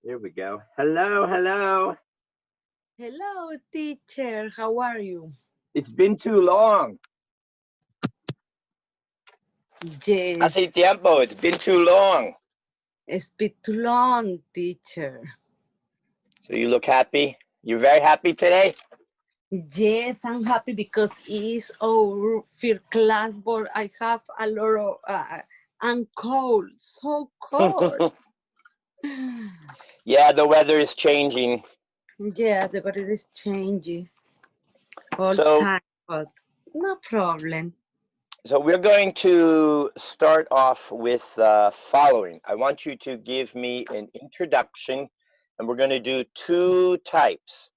Here we go. Hello, hello. Hello, teacher. How are you? It's been too long. Yes, Hace tiempo. It's been too long. it's been too long, teacher. So you look happy? You're very happy today? Yes, I'm happy because it's our first class, but I have a lot of I'm cold, so cold. Yeah, the weather is changing. Yeah, the weather is changing all the So time, but no problem. so we're going to start off with the following. I want you to give me an introduction, and we're going to do two types.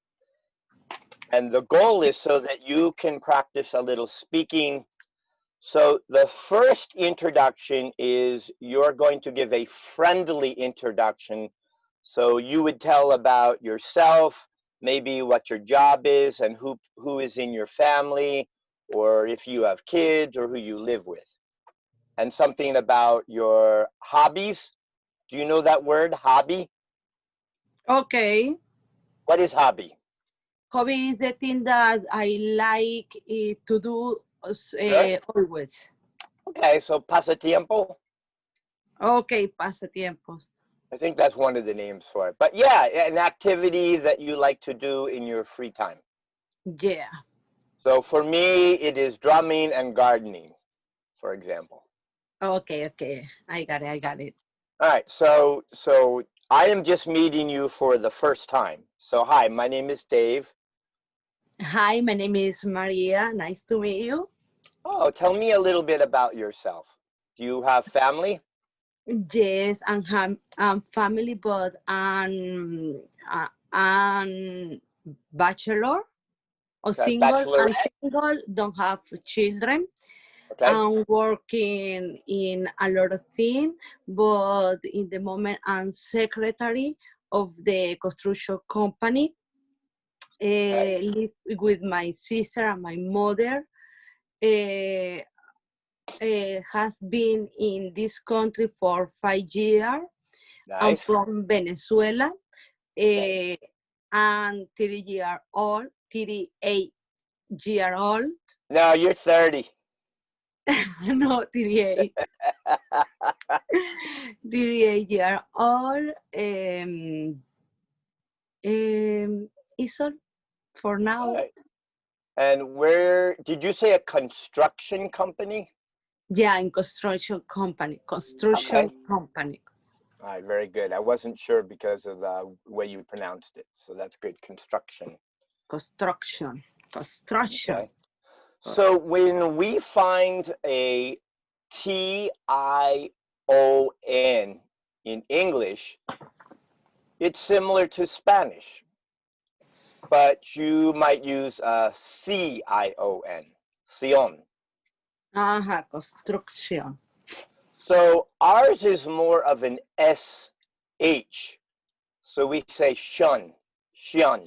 And the goal is so that you can practice a little speaking. So the first introduction is you're going to give a friendly introduction. So you would tell about yourself, maybe what your job is and who is in your family, or if you have kids or who you live with. And something about your hobbies. Do you know that word, hobby? Okay. What is hobby? Hobby is the thing that I like to do Good. always. Okay, so pasatiempo. Okay, pasatiempos. I think that's one of the names for it. But yeah, an activity that you like to do in your free time. Yeah. So for me, it is drumming and gardening, for example. Okay, okay. I got it. I got it. All right, so I am just meeting you for the first time. So hi, my name is Dave. Hi, my name is Maria. Nice to meet you. Oh, tell me a little bit about yourself. Do you have family? Yes, I'm family, but I'm bachelor or Okay, single. I'm bachelorette. single, don't have children. Okay, I'm working in a lot of things, but in the moment I'm secretary of the construction company. okay, Live with my sister and my mother. Uh, has been in this country for 5 years. I'm nice. from Venezuela. Okay. Uh, I'm 30-year old, 38-year old. No, you're 30. No, 38. 38-year old. Is all for All now. right. And where did you say a construction company? Yeah, in construction company. Construction Okay. company. All right, very good. I wasn't sure because of the way you pronounced it. So that's good. Construction. Construction. Construction. Okay. So when we find a Tion in English, it's similar to Spanish, but you might use a Cion, Sion. Ajá, construction. So ours is more of an SH. So we say shun, shun,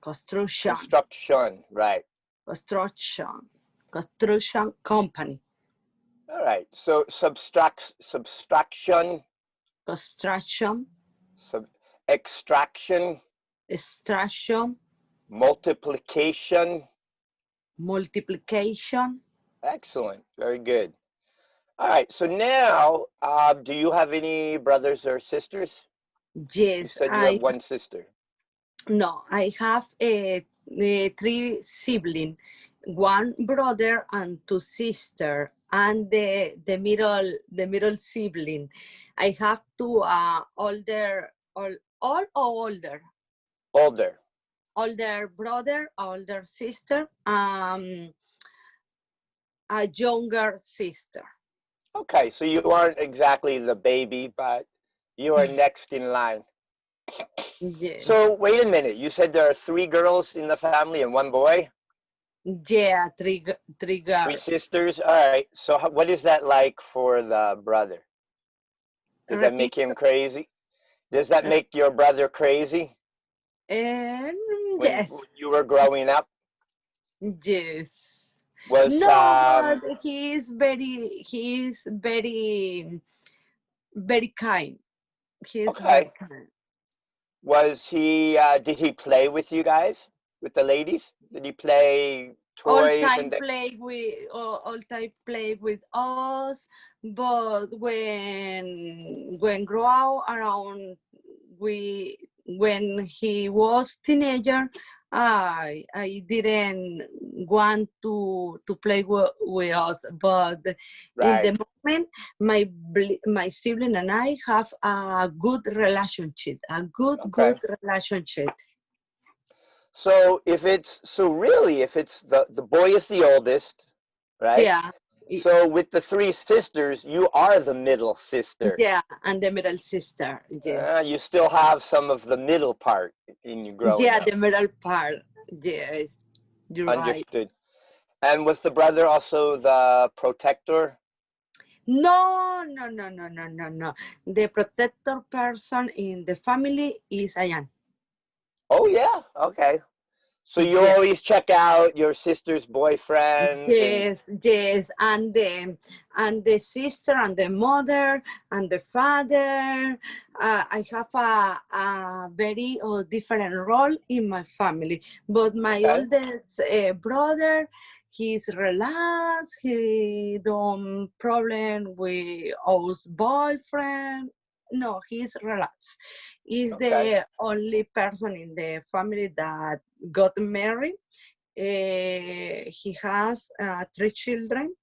Construction. construction, right? Construction. Construction company. All right. So subtraction, Construction. sub, extraction, Extraction. multiplication. Multiplication. Excellent. Very good. All right. So now, do you have any brothers or sisters? You Yes, said you have I one sister. no, I have three siblings, one brother and two sisters, and the middle sibling. I have two all Older. older brother, older sister, a younger sister. Okay. So you aren't exactly the baby, but you are next in line. Yeah, So wait a minute. You said there are three girls in the family and one boy? yeah, three Three girls. sisters? All right. So what is that like for the brother? Does that Repeat. make him crazy? Does that make your brother crazy Um, when yes, you were growing up? yes. Was No, but he is very kind. He is very okay. kind. Was he? Did he play with you guys, with the ladies? Did he play All toys time and? play with all time play with us, but when grow out around we when he was teenager, I didn't want to play with us, but in Right. the moment my sibling and I have a good relationship, a good Okay. relationship. So if it's the boy is the oldest, right? Yeah. So with the three sisters, you are the middle sister. Yeah, and the middle sister, yes. You still have some of the middle part in you growing Yeah, up. the middle part, yes, you're right. Understood. And was the brother also the protector? No, no, no, no, no, no, no. The protector person in the family is Ayan. Oh yeah. Okay. So you Yeah. always check out your sister's boyfriends and Yes, and the sister and the mother and the father. I have a very different role in my family. But my okay. oldest brother, he's relaxed. He don't problem with his boyfriend. No, he's relaxed. He's Okay. the only person in the family that got married. He has 3 children.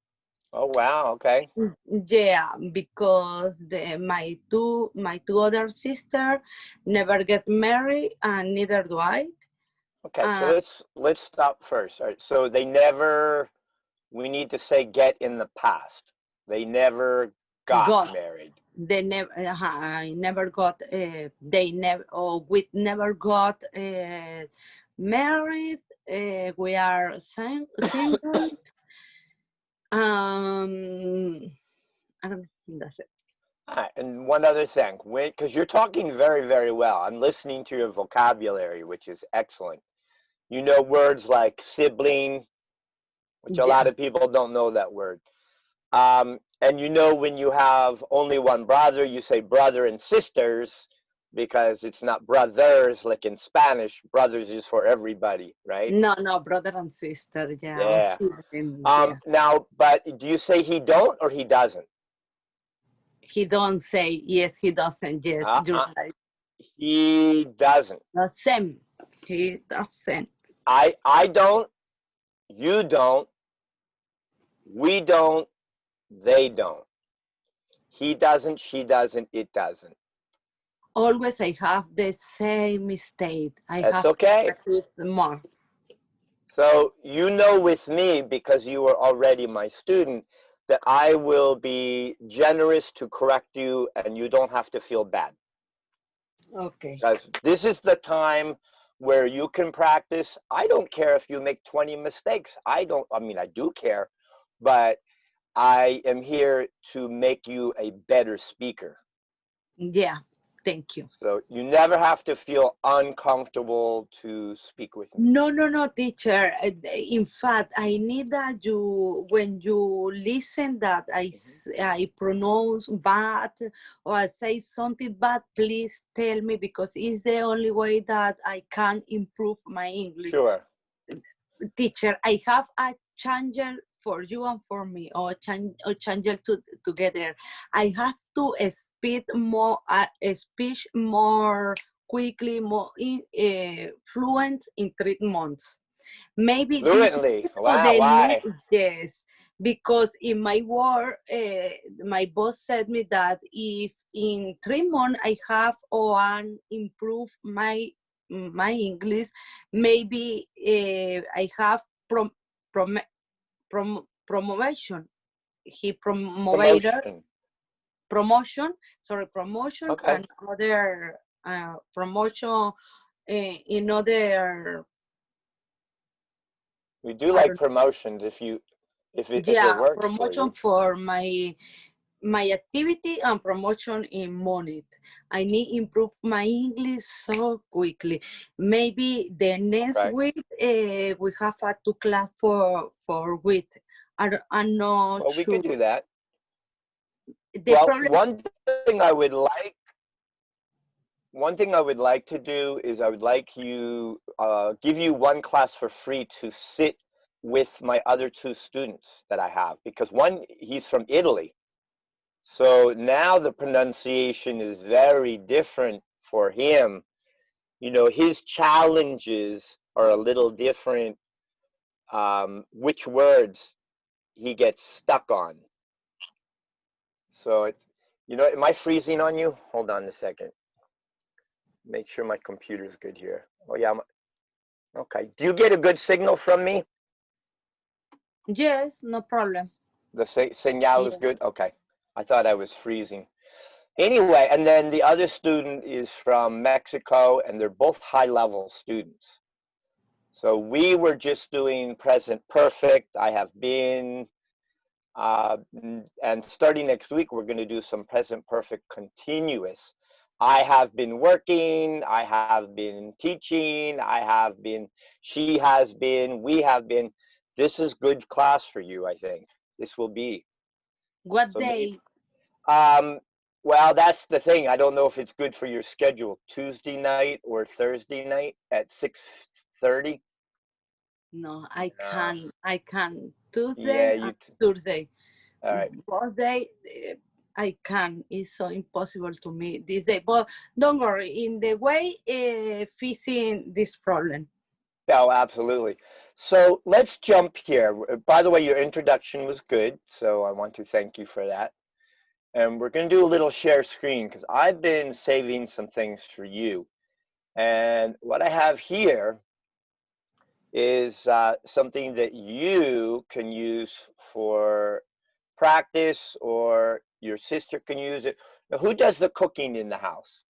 Oh wow. Okay. Yeah, because my two other sister never get married, and neither do I. Okay. So Uh, let's stop first. All right. So they never. We need to say get in the past. They never got got married. they never I never got they never or we never got married. We are single. I don't think that's it. And one other thing, because you're talking very, very well. I'm listening to your vocabulary, which is excellent. You know words like sibling, which a lot Yeah. of people don't know that word. And you know when you have only one brother, you say brother and sisters because it's not brothers like in Spanish. Brothers is for everybody, right? No, no, brother and sister, yeah, or Yeah. sibling, yeah. Now, but do you say he don't or he doesn't? He don't say yes, he doesn't, yes, you're Uh-uh. right. He doesn't. The same, he doesn't. I don't. You don't. We don't. They don't. He doesn't. She doesn't. It doesn't. Always I have the same mistake. I That's have to okay. practice more. So you know with me, because you were already my student, that I will be generous to correct you and you don't have to feel bad. Okay. Because this is the time where you can practice. I don't care if you make 20 mistakes. I mean, I do care, but I am here to make you a better speaker. Yeah, thank you. So you never have to feel uncomfortable to speak with me. No, no, no, teacher. In fact, I need that when you listen that I pronounce bad or I say something bad, please tell me because it's the only way that I can improve my English. Sure. Teacher, I have a channel for you and for me, or channel together. I have to speak more quickly, more fluent in 3 months. Maybe this Fluently. or Wow. the Why? yes, because in my work, my boss said me that if in 3 months I have one improve my English, maybe I have prom, promotion. He promoted Promotion. promotion, sorry, promotion Okay. and other promotion in other. We do I like don't. promotions if it Yeah, works for promotion you. for my activity and promotion in money. I need improve my English so quickly. Maybe the next Right. week we have a 2 class for week. I'm not Well, we sure. could do that. The Well, problem, one thing I would like one thing I would like to do is I would like you give you one class for free to sit with my other two students that I have, because one, he's from Italy. So now the pronunciation is very different for him. You know, his challenges are a little different, which words he gets stuck on. So it's, you know, am I freezing on you? Hold on a second. Make sure my computer's good here. Oh yeah, okay. Do you get a good signal from me? Yes, no problem. The signal is Yeah. good? Okay. I thought I was freezing. Anyway, and then the other student is from Mexico, and they're both high-level students. So we were just doing present perfect. I have been, and starting next week, we're going to do some present perfect continuous. I have been working, I have been teaching, I have been, she has been, we have been. This is good class for you, I think. This will be. What So maybe, day? well, that's the thing. I don't know if it's good for your schedule. Tuesday night or Thursday night at 6:30. No, I Uh, can. I can. yeah, Tuesday and you. Thursday. All right. Both day, I can. It's so impossible to me this day. But don't worry. In the way, facing this problem. Oh, absolutely. So let's jump here. By the way, your introduction was good, so I want to thank you for that. And we're going to do a little share screen because I've been saving some things for you. And what I have here is something that you can use for practice, or your sister can use it. Now, who does the cooking in the house?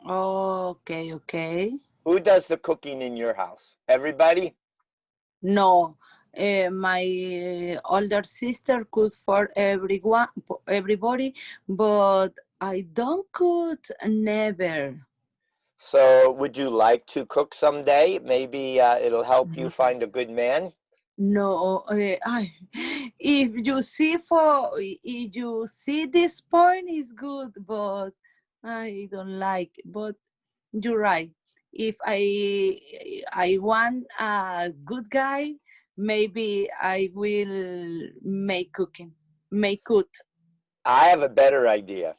Okay, okay. Who does the cooking in your house? Everybody? No, my older sister cooks for everyone, for everybody, but I don't cook never. So would you like to cook someday? Maybe it'll help you find a good man. No, if you see if you see this point is good, but I don't like. But you're right. If I want a good guy, maybe I will make cooking, make good. I have a better idea.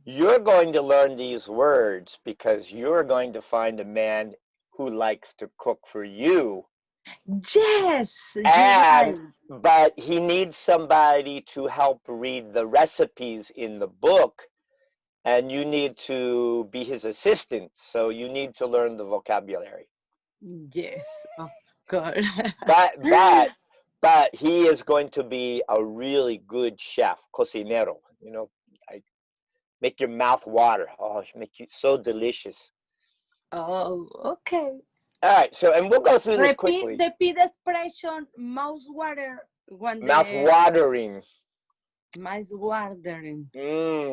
You're going to learn these words because you're going to find a man who likes to cook for you. Yes, you're right. And but he needs somebody to help read the recipes in the book, and you need to be his assistant. So you need to learn the vocabulary. Yes, of course. But but but he is going to be a really good chef, cocinero. You know, I make your mouth water. Oh, make you so delicious. Oh, okay. All right, so and we'll go through this Repeat, quickly. repeat the expression mouse water when Mouth the watering, mouse watering.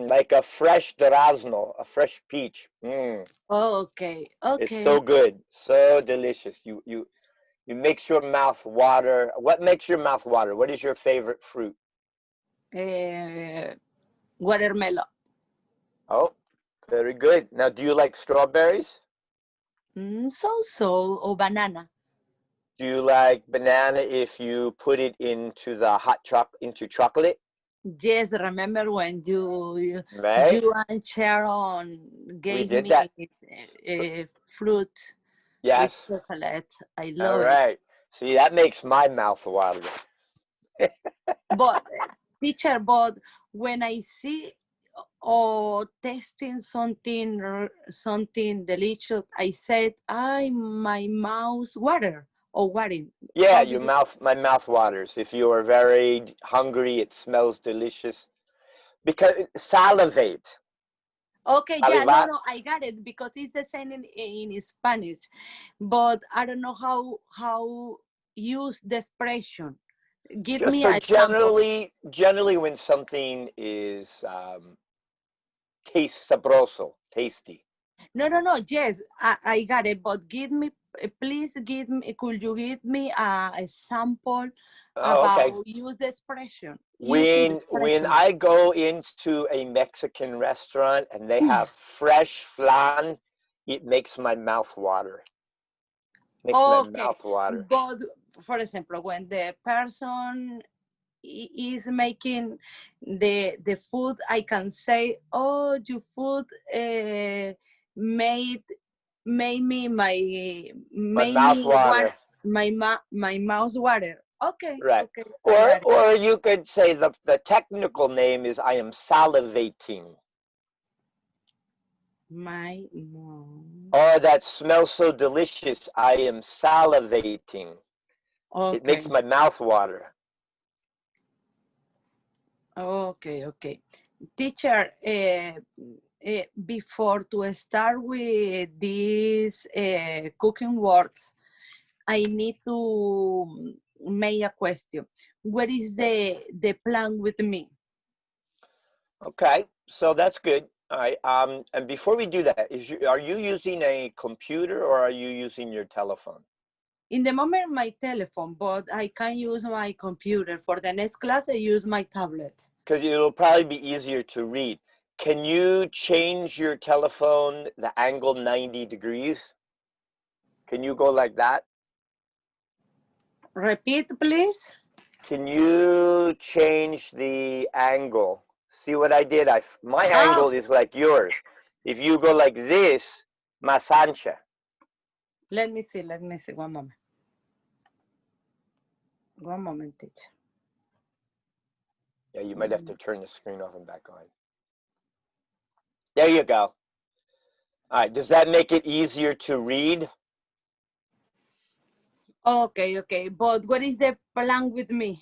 like a fresh durazno, a fresh peach. Okay, It's so okay. good, so delicious. You makes your mouth water. What makes your mouth water? What is your favorite fruit? Uh, watermelon. Oh, very good. Now, do you like strawberries? So or banana. Do you like banana if you put it into the into chocolate? Yes, remember when Right? you and Sharon We gave did me that. fruit with Yes. chocolate. I All love it. right. See, that makes my mouth water. But teacher, but when I see or tasting something delicious, I said, "I my mouth water or watering." Yeah, How do you? my mouth waters. If you are very hungry, it smells delicious. Because salivate. Okay, yeah, no, Saliva. no, I got it because it's the same in Spanish, but I don't know how use the expression. Give Just me so an example. generally when something is taste sabroso, tasty. No, no, no. Yes, I got it, but give me please could you give me a sample Oh, about okay. use the expression, using the When expression? I go into a Mexican restaurant and they have fresh flan, it makes my mouth water. Makes my Okay, mouth water. but for example, when the person is making the food, I can say, "Oh, your food made me My made mouth me water water. my mouth water." Okay, Right. okay, I got it. Or you could say the technical name is I am salivating. My mouth. Oh, that smells so delicious. I am salivating. It makes Okay, my mouth water. okay. Teacher, before to start with these cooking words, I need to make a question. What is the plan with me? Okay, so that's good. All right. And before we do that, are you using a computer or are you using your telephone? In the moment, my telephone, but I can use my computer. For the next class, I use my tablet. Because it'll probably be easier to read. Can you change your telephone the angle 90 degrees? Can you go like that? Repeat, please. Can you change the angle? See what I did? My Ah, angle is like yours. If you go like this, más ancha. let me see. One moment. One moment, teacher. Yeah, you might have to turn the screen off and back on. There you go. All right, does that make it easier to read? Okay. But what is the plan with me?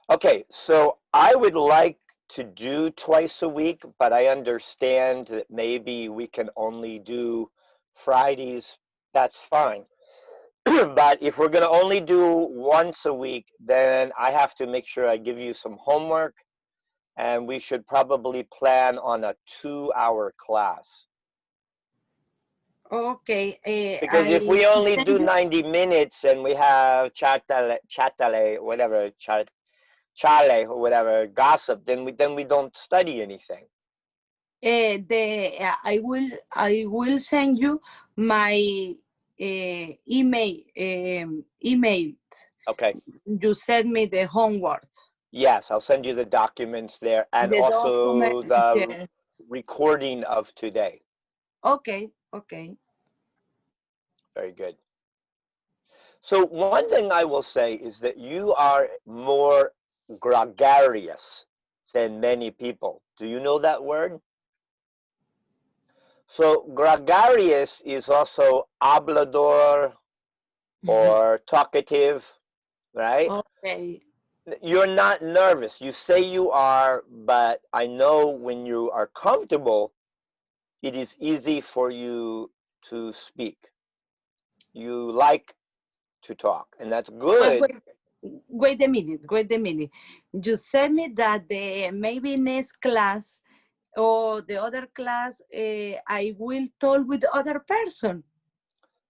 Okay, so I would like to do twice a week, but I understand that maybe we can only do Fridays. That's fine. But if we're going to only do once a week, then I have to make sure I give you some homework, and we should probably plan on a 2-hour class. Okay, Because if I we only send do you 90 minutes and we have chatale, whatever, chale or whatever, gossip, then we don't study anything. I will send you my email. Okay. You send me the homework. Yes, I'll send you the documents there and The document. also the Yes. recording of today. Okay. Very good. So one thing I will say is that you are more gregarious than many people. Do you know that word? So gregarious is also hablador or talkative, right? Okay. You're not nervous. You say you are, but I know when you are comfortable, it is easy for you to speak. You like to talk, and that's good. Wait a minute. You said me that the maybe next class or the other class, I will talk with the other person.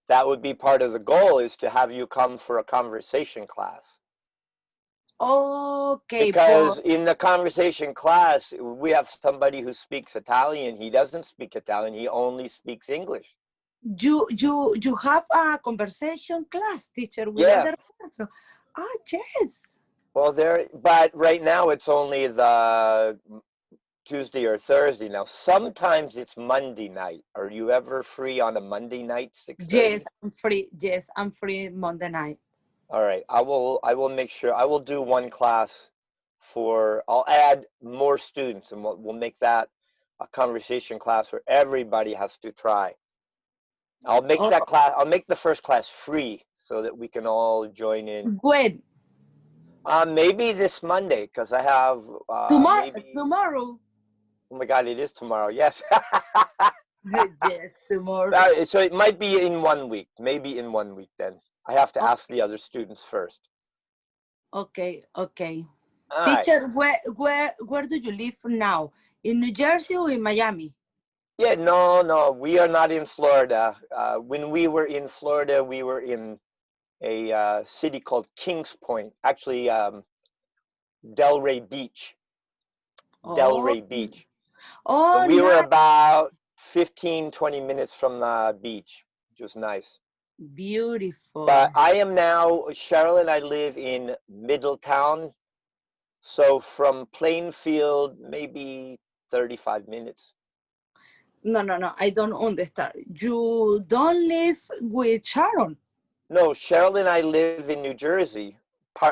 That would be part of the goal, is to have you come for a conversation class. Okay, Because but in the conversation class, we have somebody who speaks Italian. He doesn't speak Italian. He only speaks English. you have a conversation class, teacher, with Yeah. other person. Ah, yes. Well, but right now it's only the Tuesday or Thursday. Now, sometimes it's Monday night. Are you ever free on a Monday night, Yes, 6:30? I'm free. Yes, I'm free Monday night. All right. I will make sure I will do one class I'll add more students, and we'll make that a conversation class where everybody has to try. Oh, I'll make the first class free so that we can all join in. when? Maybe this Monday, because I have maybe. Tomorrow. Oh my God, it is tomorrow. Yes. Yes, tomorrow. So it might be in 1 week. Maybe in 1 week then. I have to Oh, ask the other students first. okay. All right. Teacher, where do you live now? In New Jersey or in Miami? Yeah, no, we are not in Florida. When we were in Florida, we were in a city called Kings Point, actually Delray Beach. Oh, Delray Beach. So oh, we were nice, about 15, 20 minutes from the beach, which was nice. beautiful. But I am now, Cheryl and I live in Middletown. So from Plainfield, maybe 35 minutes. No, no, no, I don't understand. You don't live with Sharon? No, Cheryl and I live in New Jersey.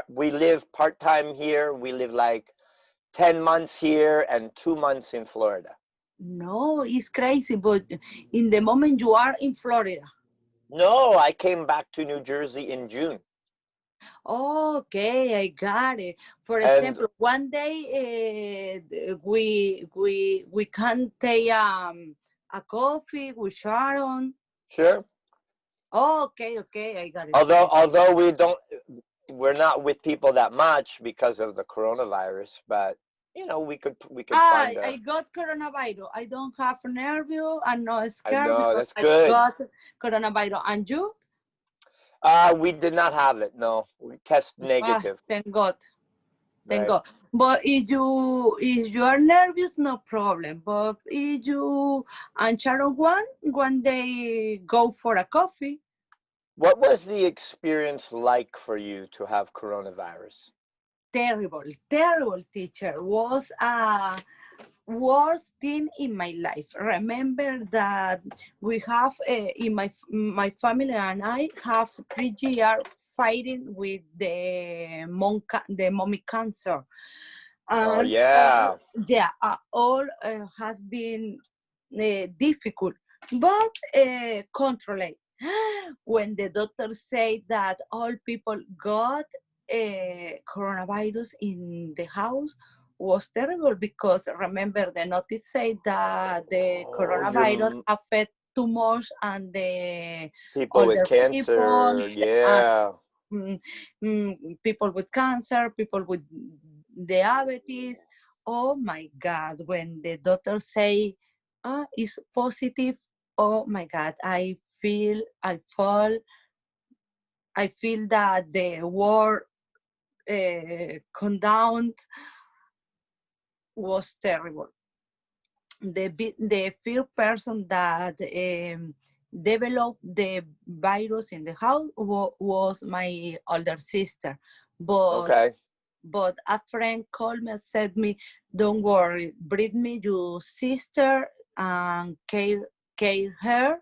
We live part-time here. We live like 10 months here and 2 months in Florida. No, it's crazy, but in the moment you are in Florida. No, I came back to New Jersey in June. Okay, I got it. For And example, one day we can take a coffee with Sharon. sure, Oh, okay, okay, I got it. although we're not with people that much because of the coronavirus, but we could find I got coronavirus. I don't have nervous. I'm not I scared know, because that's I good. got coronavirus. And you? We did not have it. No, we test Ah, negative. thank God. Thank Right. God. But if you are nervous, no problem. But if you and Sharon one day go for a coffee, What was the experience like for you to have coronavirus? terrible, terrible teacher was a worst thing in my life. Remember that we have in my family and I have 3 years fighting with the mommy cancer. Oh And yeah. yeah, all has been difficult, but control it. When the doctor said that all people got coronavirus in the house was terrible, because remember the notice said that the Oh, coronavirus affect too much and the people with older people cancer. and Yeah. mm, people with cancer, people with diabetes. Oh my God, when the doctor say, it's positive, oh my God, I feel that the world come down was terrible. The first person that developed the virus in the house was my older sister, but Okay. a friend called me and said me, don't worry, bring me your sister and care her,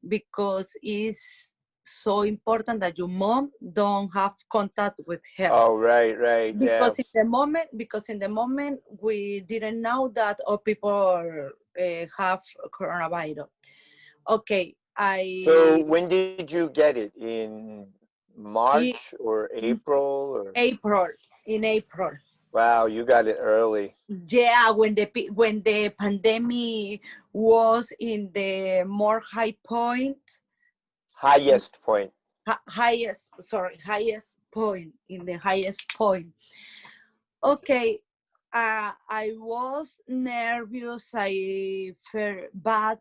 because it's so important that your mom don't have contact with her. Oh, right. Yeah. Because in the moment we didn't know that all people have coronavirus. Okay, So when did you get it? In in March or April or? April, in April. Wow, you got it early. Yeah, when the pandemic was in the more high point, Highest point. highest point, in the highest point. Okay, I was nervous. I felt bad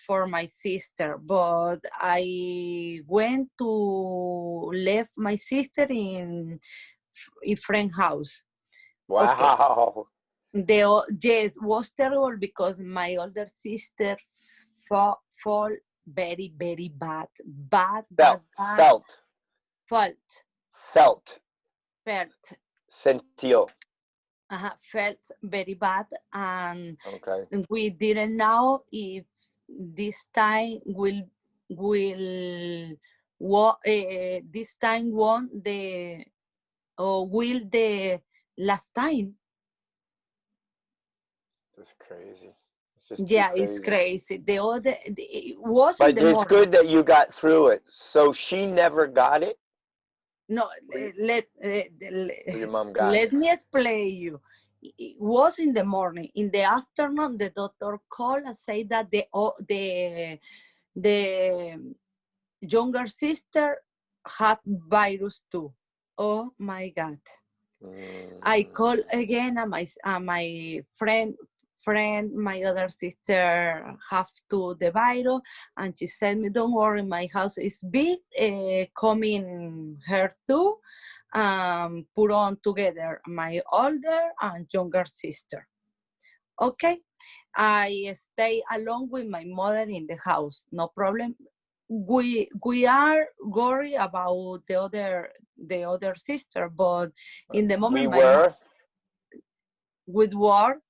for my sister, but I went to left my sister in friend house. Okay, Wow. yes, was terrible because my older sister fall very bad, Felt, bad, felt, felt, felt. felt, Sentió. felt very bad, and Okay. we didn't know if this time will this time won the, or will the last time. That's crazy. It's just too Yeah, it's crazy. crazy. It was in But the it's morning. good that you got through it. So she never got it, No, or your mom got let it. me explain you. It was in the morning. In the afternoon, the doctor called and said that the younger sister had virus too. Oh my God. I Mm, called again, and my friend friend, my other sister, have to the virus, and she said me, don't worry, my house is big, coming here too, put on together my older and younger sister. Okay, I stay along with my mother in the house, no problem. We are worried about the other sister, but in the moment We were. with words,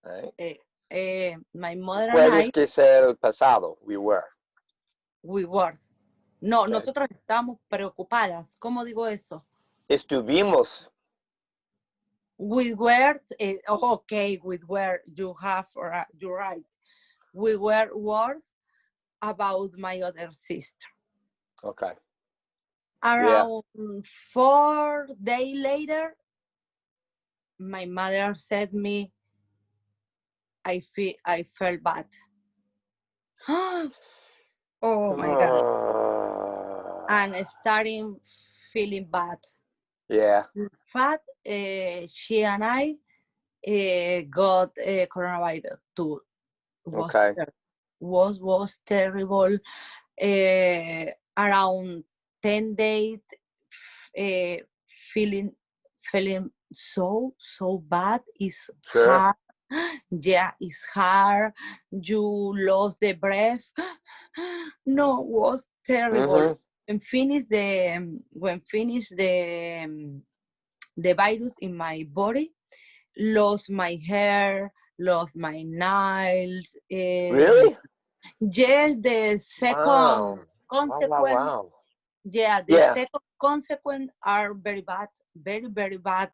Right. my mother and Puedes I, que sea el pasado. We were. with words. No, Okay. nosotros estamos preocupadas. ¿Cómo digo eso? Estuvimos. With words, okay, with words, you're right. We were words about my other sister. Okay. Around 4 days later, my mother said me, I felt bad. Oh my God. And starting feeling bad. Yeah. In fact, she and I got coronavirus too. Was terrible. Around 10 days, feeling so bad. It's hard. Yeah, it's hard. You lost the breath. No, was terrible. When finished the virus in my body, lost my hair, lost my nails. Really? Yes, the second consequence. Wow. Yeah, the second consequence are very bad, very bad.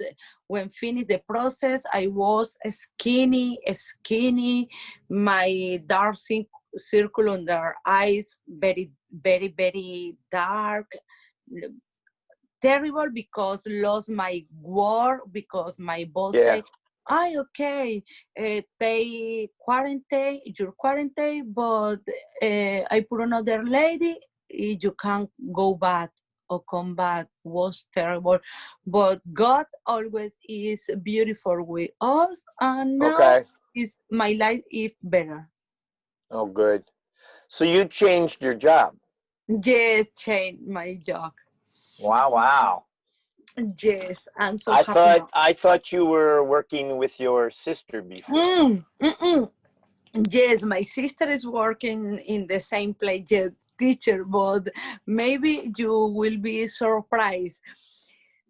When finished the process, I was skinny. My dark circle under eyes, very dark. Terrible, because lost my word, because my boss said, okay, they quarantine, you're quarantine, but I put another lady, you can't go back or come back. Was terrible, but God always is beautiful with us, and now my life is better. Oh, good. So you changed your job? Yes, changed my job. Wow. Yes, I'm so happy. I thought you were working with your sister before. Yes, my sister is working in the same place, yes, teacher, but maybe you will be surprised,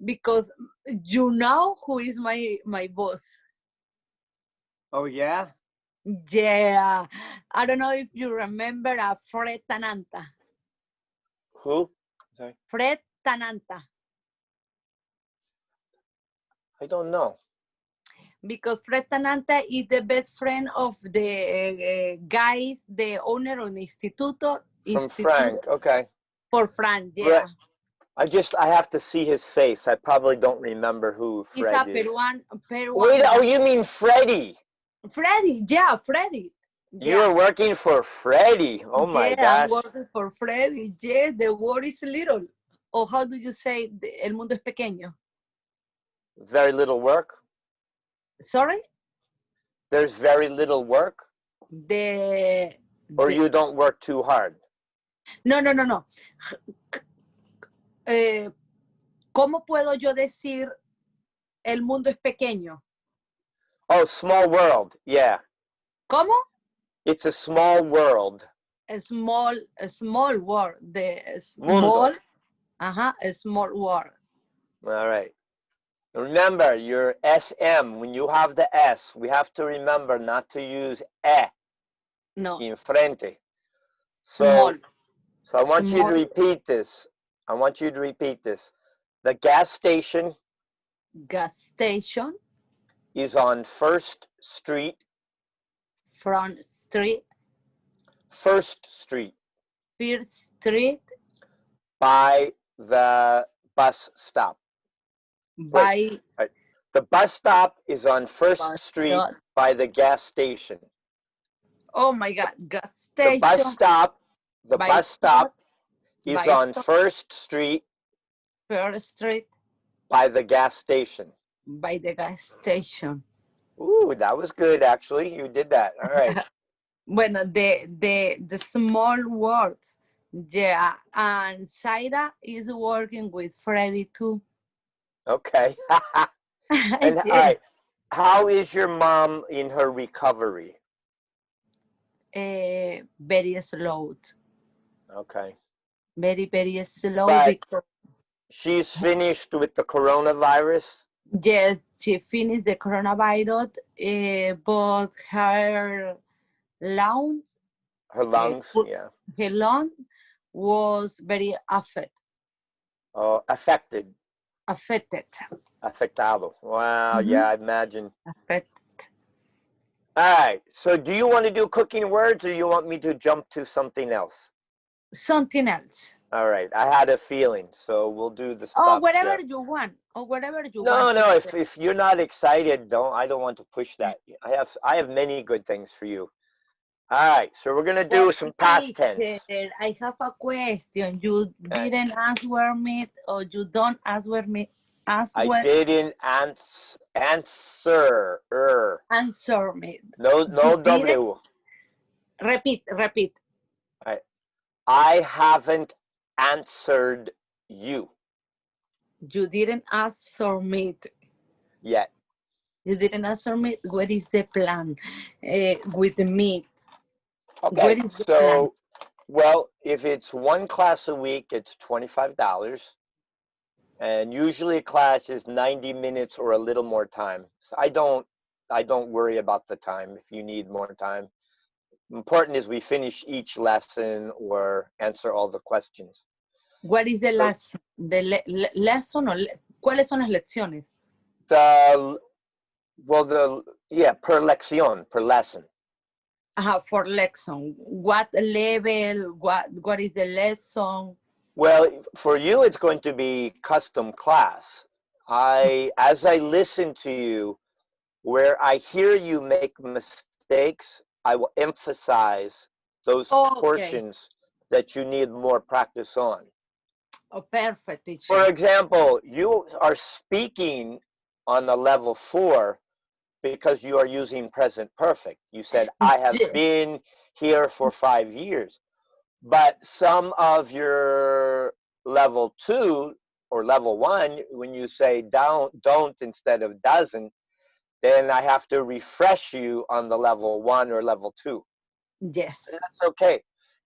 because you know who is my boss. Oh, yeah? Yeah, I don't know if you remember Fred Tananta. Who? Sorry. Fred Tananta. I don't know. Because Fred Tananta is the best friend of the guys, the owner of the Instituto. From Frank, okay. For Frank, yeah. I have to see his face. I probably don't remember who Fred is. He's a Peruan. Wait, oh, you mean Freddie? Freddie, yeah, Freddie. You are working for Freddie. Oh my gosh. I'm working for Freddie. Yes, the world is little. Or how do you say el mundo es pequeño? Very little work? Sorry? There's very little work? Or you don't work too hard? No. ¿Cómo puedo yo decir el mundo es pequeño? Oh, small world, yeah. ¿Cómo? It's a small world. A small world. The small, Mundo. A small world. All right. Remember, your SM, when you have the S, we have to remember not to use in frente. So I want you to repeat this. The gas station is on First Street. First Street. By the bus stop. The bus stop is on First Street by the gas station. Oh my God, gas station. The bus stop is on First Street. By the gas station. By the gas station. Ooh, that was good, actually. You did that. All right. Bueno, the small words. Yeah, and Saida is working with Freddy too. Okay. And all Yeah. right, how is your mom in her recovery? Very slow, Okay. very slow But because she's finished with the coronavirus? yes, she finished the coronavirus, but lungs, Her uh, lungs? Yeah. her lung was very Oh, affected. affected, Afectado. Wow, yeah, Mhm. I imagine. Affected. All right. So do you want to do cooking words or you want me to jump to something else? Something else. All right. I had a feeling, so we'll do the Or stuff whatever here. you want. Or whatever you want. No, no, if you're not excited, I don't want to push that. I have many good things for you. All right. So we're going to do some past Teacher, tense. I have a question. You Okay. didn't answer me, or you don't answer me. I Answer, didn't answer. answer me. No, You no didn't. W. Repeat. All right. I haven't answered you You didn't answer me. yet. You didn't answer me. What is the plan with me? What Okay. is the plan? So, well, if it's one class a week, it's $25. And usually a class is 90 minutes or a little more time. So I don't worry about the time if you need more time. Important is we finish each lesson or answer all the questions. What is the So last lesson? ¿Cuáles son las lecciones? the well the yeah per lesson. For lesson. What level? What is the lesson? Well, for you it's going to be custom class. As I listen to you, where I hear you make mistakes, I will emphasize those Okay. portions that you need more practice on. Oh, perfect, For teacher. example, you are speaking on a level 4 because you are using present perfect. You said, I have Yeah. been here for 5 years. But some of your level 2 or level 1, when you say don't instead of doesn't, then I have to refresh you on the level 1 or level 2. Yes. That's okay.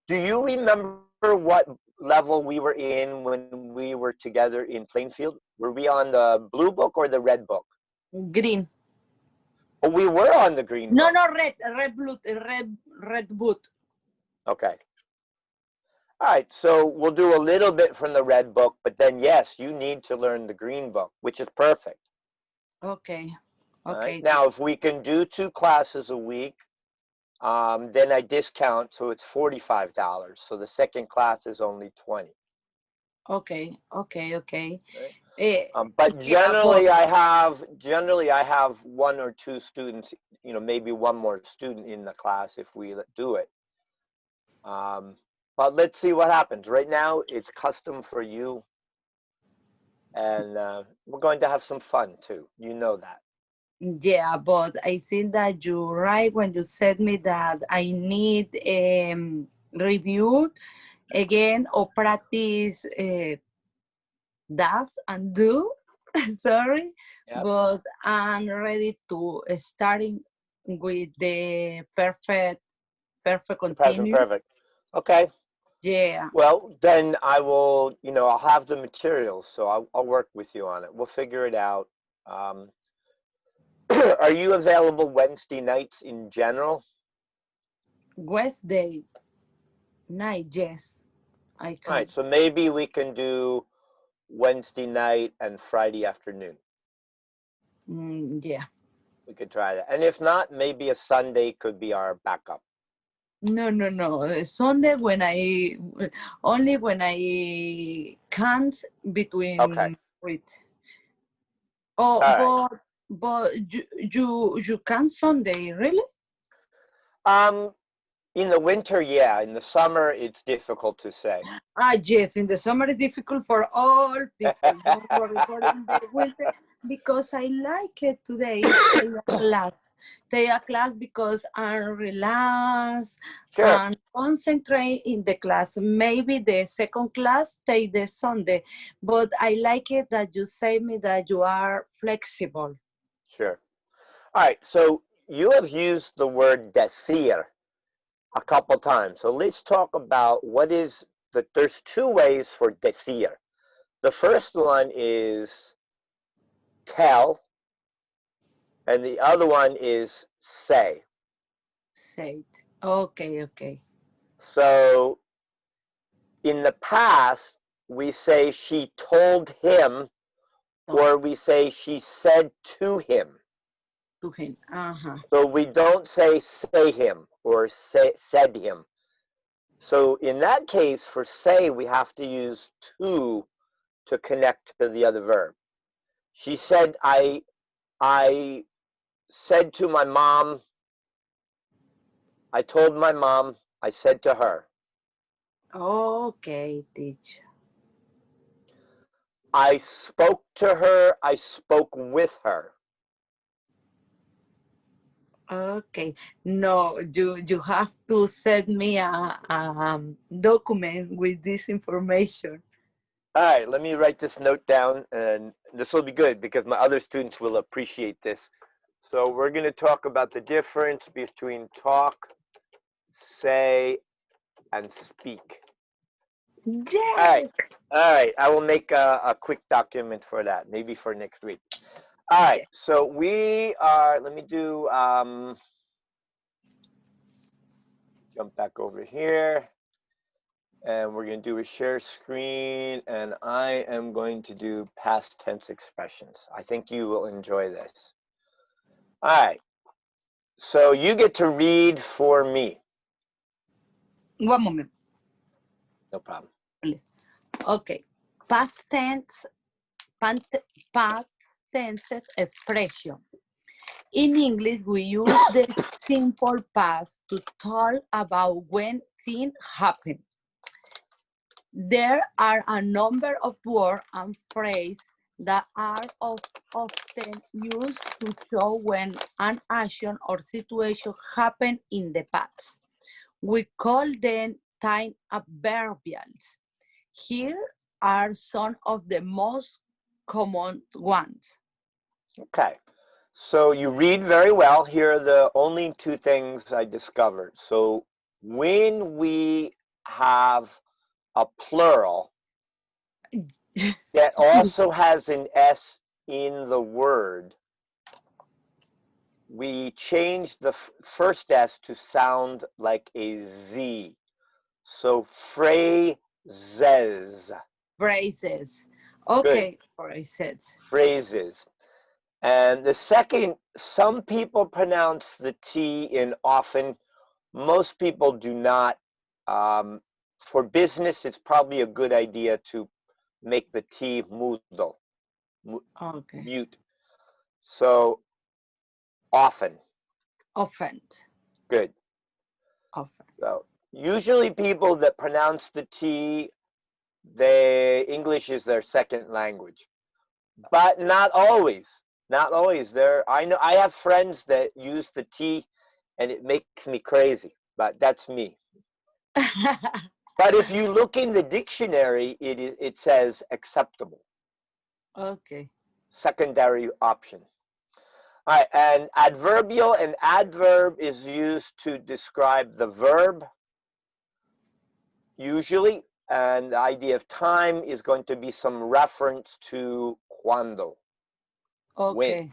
Do you remember what level we were in when we were together in Plainfield? Were we on the blue book or the red book? Green. Oh, we were on the green No, book. no, red boot. Okay. All right. So we'll do a little bit from the red book, but then, yes, you need to learn the green book, which is perfect. Okay. All right. Okay. Now, if we can do 2 classes a week, then I discount, so it's $45. So the second class is only 20. Okay. Okay. Right? Eh, But yeah, but generally I have 1 or 2 students, maybe one more student in the class if we do it. Um, but let's see what happens. Right now, it's custom for you, and we're going to have some fun too. You know that. yeah, but I think that you're right when you said me that I need review again or practice does and do. Sorry, Yep. but I'm ready to starting with the perfect The present continue. perfect. Okay. Yeah. Well, then I will. I'll have the materials, so I'll work with you on it. We'll figure it out. Um, are you available Wednesday nights in general? Wednesday night, yes, I All right. can. So maybe we can do Wednesday night and Friday afternoon. Yeah. We could try that. And if not, maybe a Sunday could be our backup. No. Sunday when I only when I can't Okay. between with. Oh, All right. but you can Sunday really? Um, in the winter, yeah. In the summer, it's difficult to say. Yes, in the summer it's difficult for all people. Don't worry. For in the winter, because I like it today. Take a class. Take a class because I relax Sure, and concentrate in the class. Maybe the second class take the Sunday, but I like it that you say me that you are flexible. sure. All right, so you have used the word decir a couple times. So let's talk about what is there's two ways for decir. The first one is tell, and the other one is say. Say it. Okay, okay. So in the past, we say she told him, Talk or we say she said to him. to him. Uh-huh. So we don't say him or said him. So in that case, for say, we have to use to connect to the other verb. She said, I said to my mom, I told my mom, I said to her. Okay, teacher. I spoke to her, I spoke with her. Okay. No, you have to send me document with this information. All right, let me write this note down, and this will be good because my other students will appreciate this. So we're going to talk about the difference between talk, say, and speak. All right, Yes. all right. I will make a quick document for that, maybe for next week. All right, Yes. so we are, let me do, jump back over here. And we're going to do a share screen, and I am going to do past tense expressions. I think you will enjoy this. All right, so you get to read for me. One moment. No problem. Please. Okay. Past tense, past tense expression. In English, we use the simple past to talk about when things happen. There are a number of words and phrases that are often used to show when an action or situation happened in the past. We call them time adverbials. Here are some of the most common ones. Okay, so you read very well. Here are the only two things I discovered. So when we have a plural that also has an S in the word, we change the first S to sound like a Z. So phrases, Phrases. good, Okay, phrases. phrases. And the second, some people pronounce the T in often, most people do not. For business, it's probably a good idea to make the T mudo, Okay. mute. So often, Often. good. Often. So usually people that pronounce the T, English is their second language, but not always. Not always. I know I have friends that use the T, and it makes me crazy. But that's me. But if you look in the dictionary, it says acceptable, Okay. secondary option. All right, and adverbial, an adverb is used to describe the verb usually, and the idea of time is going to be some reference to cuando, when. Okay.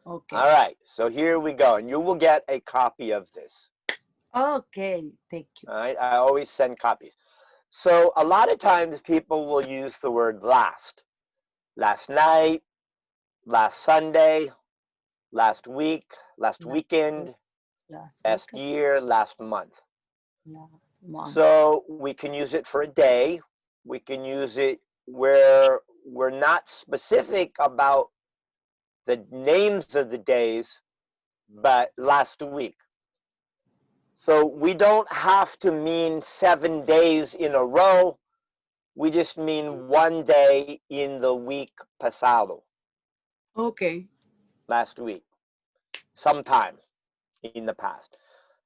Okay. All right, so here we go, and you will get a copy of this. Okay. Thank you. All right, I always send copies. So a lot of times people will use the word last. Last night, last Sunday, last week, last Last week, weekend, last week, last year, last month. last month. So we can use it for a day. We can use it where we're not specific about the names of the days, but last week. So we don't have to mean 7 days in a row. We just mean one day in the week pasado. Okay. last week, sometime in the past.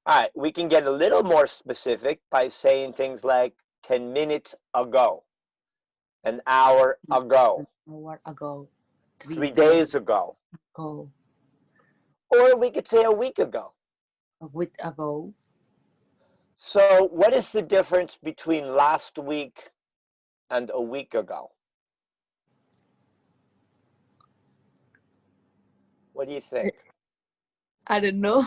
All right, we can get a little more specific by saying things like 10 minutes ago, an hour An ago, hour ago, 3 3 days days ago, ago, or we could say a week ago. a week ago. So, what is the difference between last week and a week ago? What do you think? I don't know.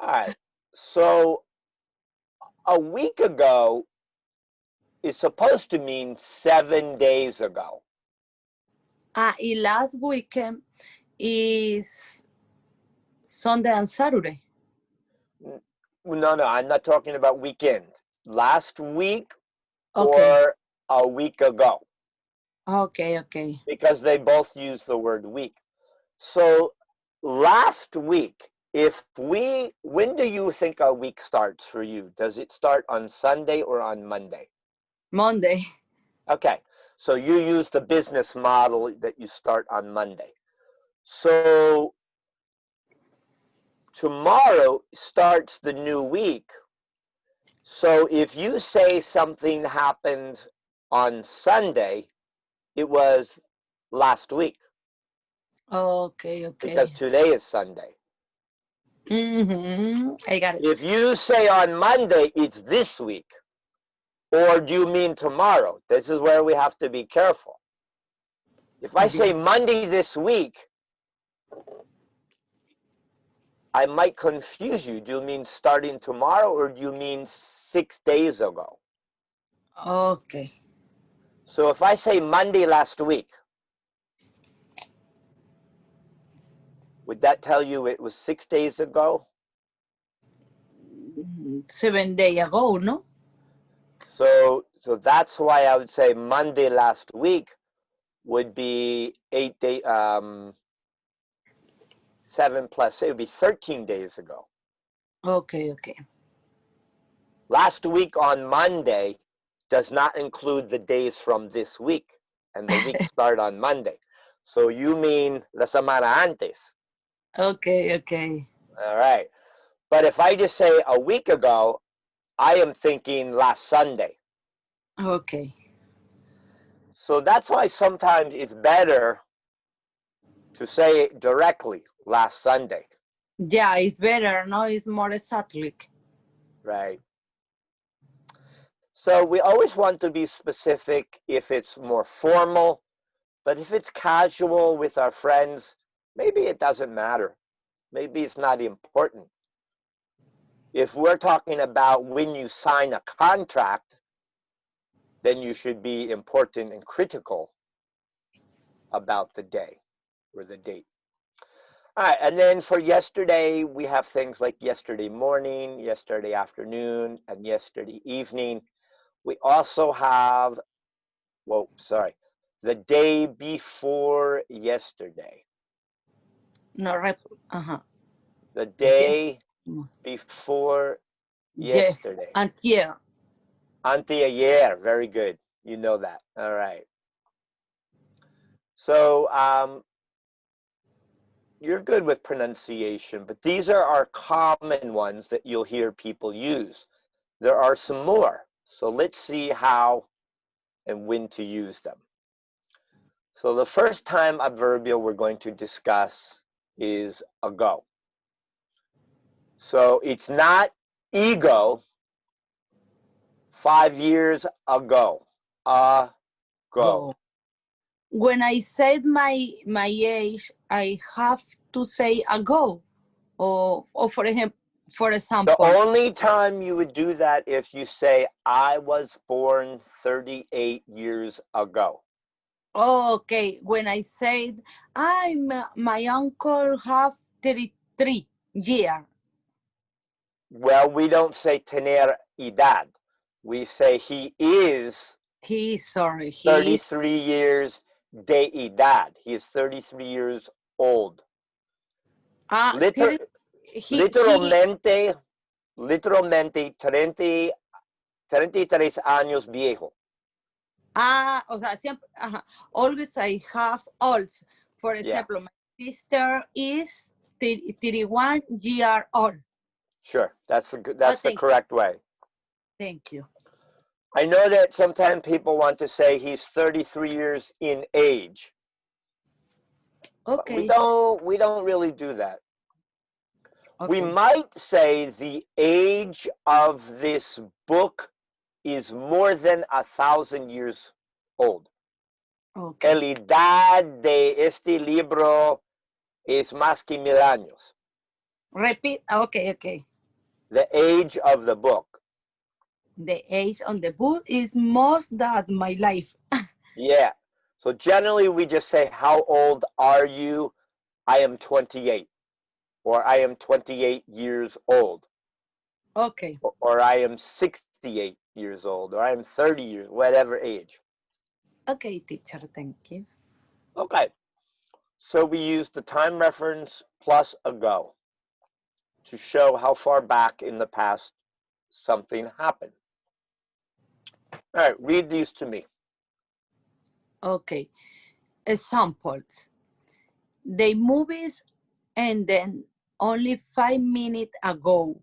All right, so a week ago is supposed to mean 7 days ago. Y last weekend is Sunday and Saturday. No, I'm not talking about weekend. Last week Okay. or a week ago, Okay. Okay. because they both use the word week. So last week, when do you think a week starts for you? Does it start on Sunday or on Monday? Monday. Okay, so you use the business model that you start on Monday. So tomorrow starts the new week. So if you say something happened on Sunday, it was last week Okay. because Okay. today is Sunday. I got it. If you say on Monday, it's this week, or do you mean tomorrow? This is where we have to be careful. If I say Yeah. Monday this week, I might confuse you. Do you mean starting tomorrow, or do you mean 6 days ago? Okay. So if I say Monday last week, would that tell you it was 6 days ago? 7 days ago, no? So that's why I would say Monday last week would be 8 day 7 plus 8 would be 13 days ago. Okay. Okay. Last week on Monday does not include the days from this week, and the week start on Monday. So you mean la semana antes. Okay. Okay. All right. But if I just say a week ago, I am thinking last Sunday. Okay. So that's why sometimes it's better to say it directly last Sunday, Yeah, it's better. No, it's more exactly. right? So we always want to be specific if it's more formal, but if it's casual with our friends, maybe it doesn't matter. Maybe it's not important. If we're talking about when you sign a contract, then you should be important and critical about the day or the date. All right, and then for yesterday, we have things like yesterday morning, yesterday afternoon, and yesterday evening. We also have, the day before yesterday. No, uh-huh. The Yes. day before Yes. yesterday. Antier. Anteayer, very good. You know that. All right. So you're good with pronunciation, but these are our common ones that you'll hear people use. There are some more. So let's see how and when to use them. So the first time adverbial we're going to discuss is ago. So it's not ego, 5 years ago. Ago. Go. When I said my age, I have to say ago. Or for The example, only time you would do that if you say, I was born 38 years ago. okay, when I said my uncle have 33 year. Well, we don't say tener edad. We say he is He is 33 years de edad. He is 33 years old. Liter 30, he literalmente, literalmente 33 años viejo. o sea, siempre, ajá, always I have also. For Yeah. example, my sister is 31 years old. Sure. That's the correct way. Thank you. I know that sometimes people want to say he's 33 years in age. But Okay. we don't really do that. We Okay. might say the age of this book is more than 1,000 years old. Okay. El edad de este libro es más que 1,000 años. Repeat. Okay. Okay. The age of the book. The age on the book is more than my life. Yeah. So generally we just say, how old are you? I am 28. Or I am 28 years old. Okay. Or I am 68 years old. Or I am 30 years, whatever age. Okay, teacher. Thank you. Okay. So we use the time reference plus ago to show how far back in the past something happened. All right, read these to me. Okay. Examples. The movies ended only 5 minutes ago.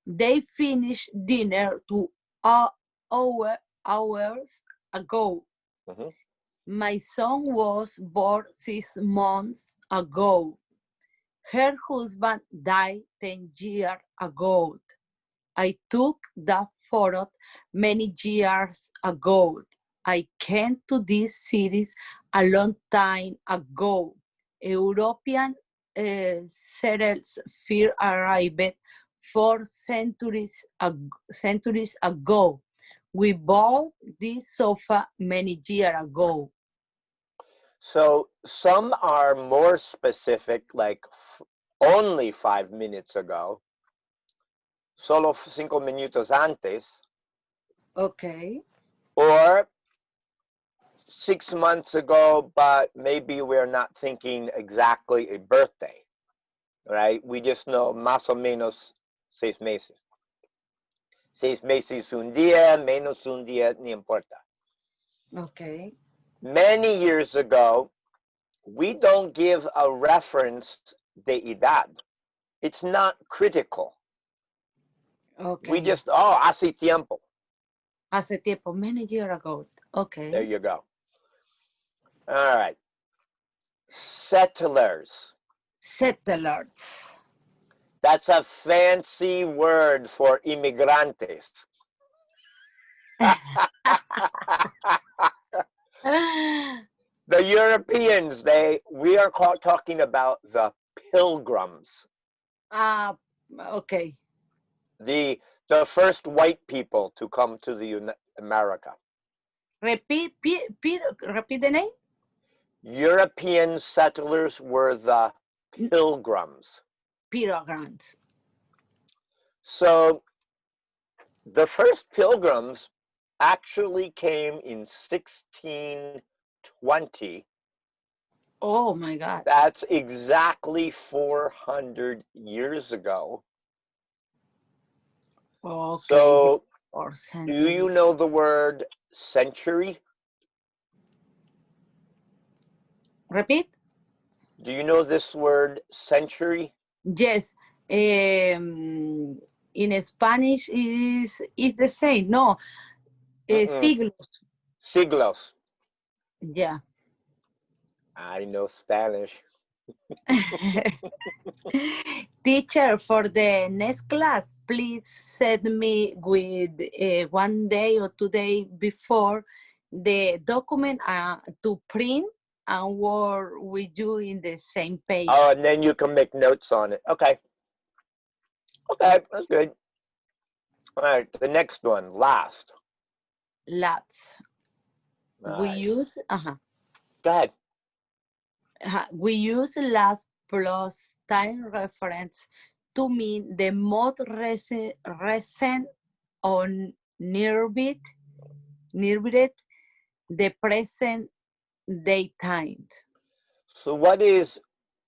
They finished dinner 2 hours ago. Mhm. My son was born 6 months ago. Her husband died 10 years ago. I took that photo many years ago. I came to this city a long time ago. European settlers first arrived 4 centuries ago. We bought this sofa many years ago. So some are more specific, like only 5 minutes ago, solo 5 minutos antes, Okay. or 6 months ago, but maybe we're not thinking exactly a birthday, right? We just know más o menos 6 meses. 6 meses un día, menos un día, no importa. Okay. Many years ago, we don't give a reference de edad. It's not critical. Okay. We just, oh, hace tiempo. Hace tiempo, many years ago. Okay. There you go. All right. Settlers. Settlers. That's a fancy word for inmigrantes. The Europeans, we are talking about the pilgrims. Okay. The first white people to come to the America. Repeat the name. European settlers were the pilgrims. Pilgrims. So the first pilgrims actually came in 1620. Oh my God. That's exactly 400 years ago. Okay. So, Or do you know the word century? Repeat. Do you know this word century? Yes. In Spanish is the same. No. Siglos. Siglos. Yeah. I know Spanish. Teacher, for the next class, please send me with 1 day or 2 days before the document to print and work with you in the same page. Oh, and then you can make notes on it. Okay. Okay, that's good. All right, the next one, last. Lots. We Nice. use, Go ahead. we use last plus time reference to mean the most recent or nearby, the present day time. So what is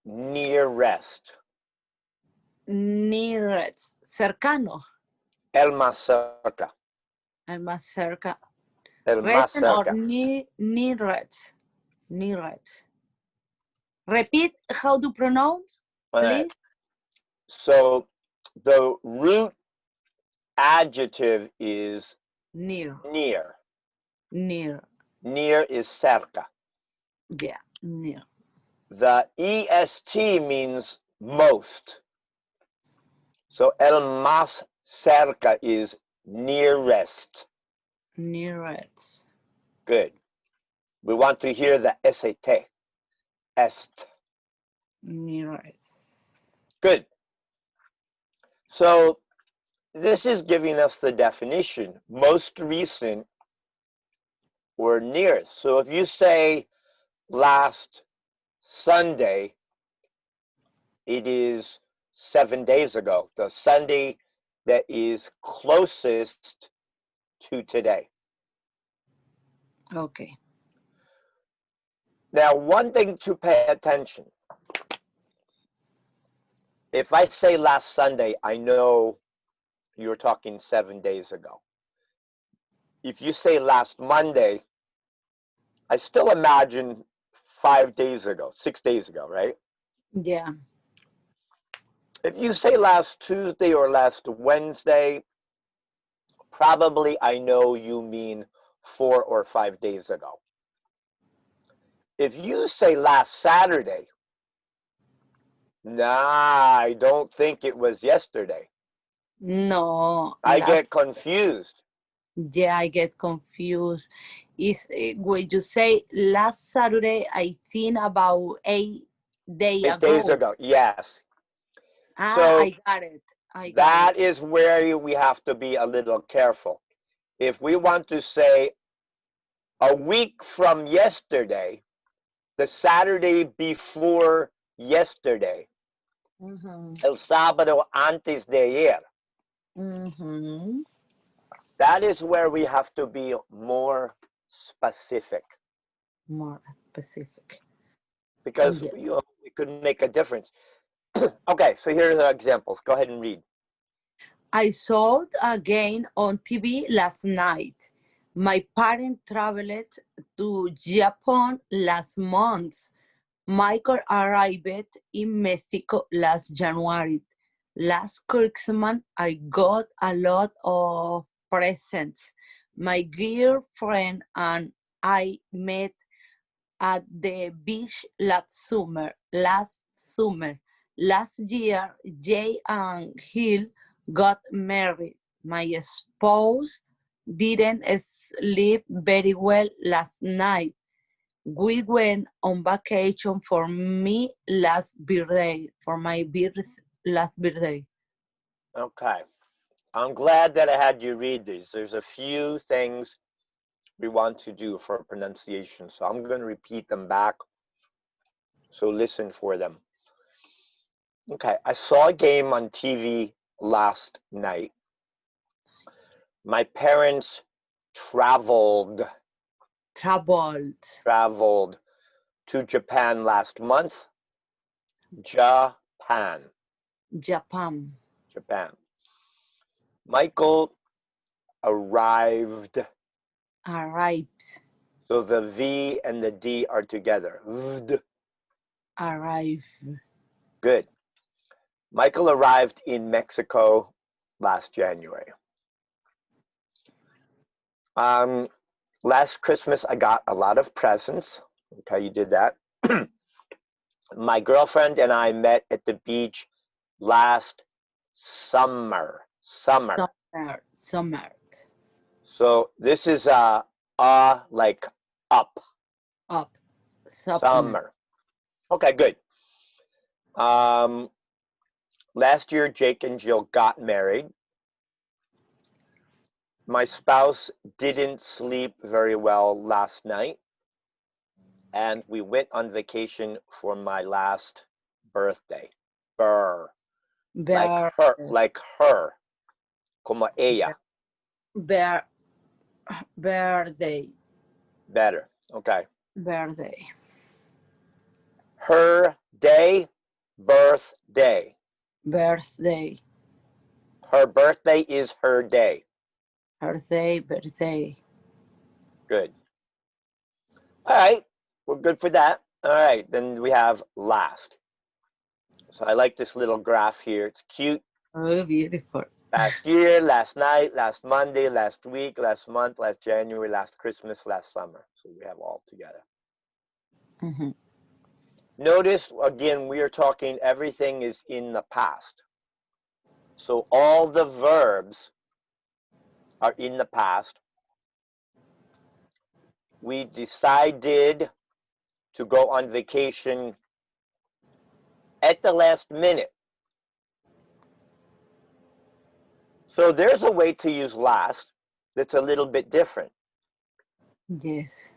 nearest? Nearest, cercano, El más cerca. el más cerca. El más Recent or cerca. nearest. Repeat how to pronounce, All right. please. So the root adjective is Near, near. near. Near is cerca. Yeah, near. The est means most. So el más cerca is nearest. Nearest. Good. We want to hear the SAT. Est. Nearest. Good. So this is giving us the definition, most recent or nearest. So if you say last Sunday, it is 7 days ago, the Sunday that is closest to today. Okay. Now, one thing to pay attention. If I say last Sunday, I know you're talking 7 days ago. If you say last Monday, I still imagine 5 days ago, 6 days ago, right? Yeah. If you say last Tuesday or last Wednesday, probably I know you mean 4 or 5 days ago. If you say last Saturday, nah, I don't think it was yesterday. No, I last. get confused. Yeah, I get confused. Is when you say last Saturday, I think about 8 days 8 days ago. ago, yes. Ah, So I got it. I got it. that is where we have to be a little careful. If we want to say a week from yesterday, the Saturday before yesterday, Mm-hmm. el sábado antes de ayer, Mm-hmm. that is where we have to be more specific More specific. because Yeah. it could make a difference. Okay, so here are the examples. Go ahead and read. I saw it again on TV last night. My parents traveled to Japan last month. Michael arrived in Mexico last January. Last Christmas, I got a lot of presents. My girlfriend and I met at the beach last summer. Last year, Jay and Hill got married. My spouse didn't sleep very well last night. We went on vacation for me last birthday. Okay, I'm glad that I had you read these. There's a few things we want to do for pronunciation, so I'm going to repeat them back. So listen for them. Okay, I saw a game on TV last night. My parents traveled Traveled. to Japan last month. Japan. Japan. Japan. Michael arrived. Arrived. So the V and the D are together. Vd. Arrive. Good. Michael arrived in Mexico last January. Last Christmas, I got a lot of presents. Okay, you did that. My girlfriend and I met at the beach last summer. Summer. Summer. So this is like up. Up. Summer. Summer. Okay, good. Last year, Jake and Jill got married. My spouse didn't sleep very well last night, and we went on vacation for my last birthday. Burr. Bear. Like her. Como ella. Bear. Birthday. Better. Okay. Birthday. Her day, birthday. Birthday. Her birthday is her day. Birthday. Good. All right. We're good for that. All right, then we have last. So I like this little graph here. It's cute. Oh, beautiful. Last year, last night, last Monday, last week, last month, last January, last Christmas, last summer. So we have all together. Mhm. Notice, again, we are talking everything is in the past. So all the verbs are in the past. We decided to go on vacation at the last minute. So there's a way to use last that's a little bit different. Yes.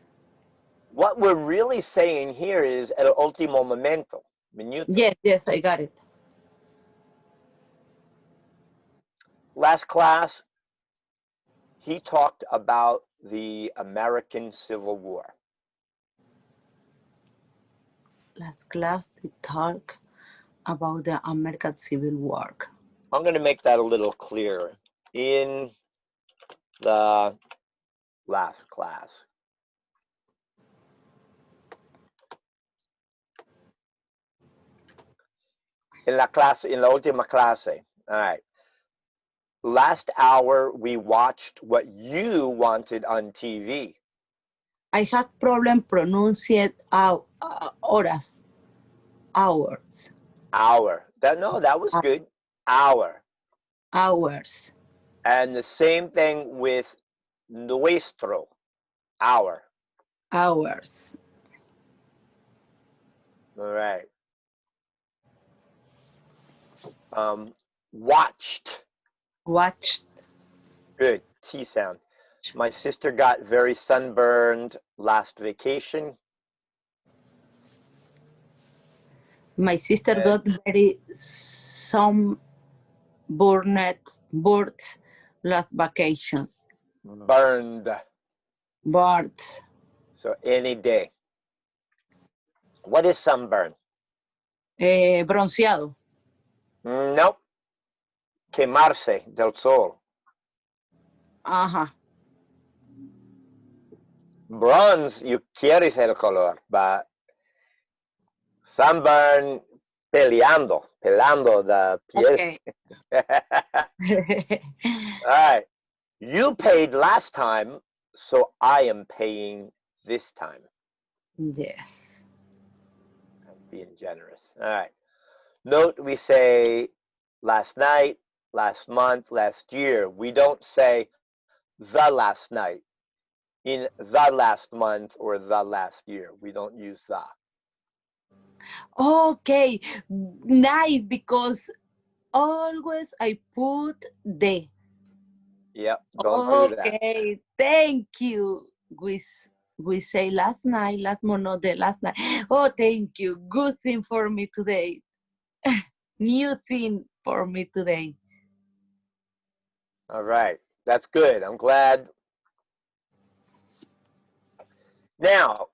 What we're really saying here is el último momento, minuto. Yes, yes, I got it. Last class, he talked about the American Civil War. Last class, we talk about the American Civil War. I'm going to make that a little clearer. In the last class. En la última clase. All right. Last hour, we watched what you wanted on TV. I had problem pronunciate horas. Hours. Hour. That was good. Hour. Hours. And the same thing with nuestro. Hour. Hours. All right. Watched. Watched. Good. T sound. My sister got very sunburned last vacation. My sister got very some burned last vacation. Burned. Burnt. So any day. What is sunburn? Bronceado. Nope. Quemarse del sol. Ajá. Bronze, you quieres el color, but sunburn, pelando the piel. Okay. All right. You paid last time, so I am paying this time. Yes. I'm being generous. All right. Note we say last night, last month, last year. We don't say the last night, in the last month, or the last year. We don't use the. Okay. Nice, because always I put the. Yep, don't do that. Okay. Thank you. We say last night, last month, not the last night. Oh, thank you. Good thing for me today. New thing for me today. All right, that's good. I'm glad. Now,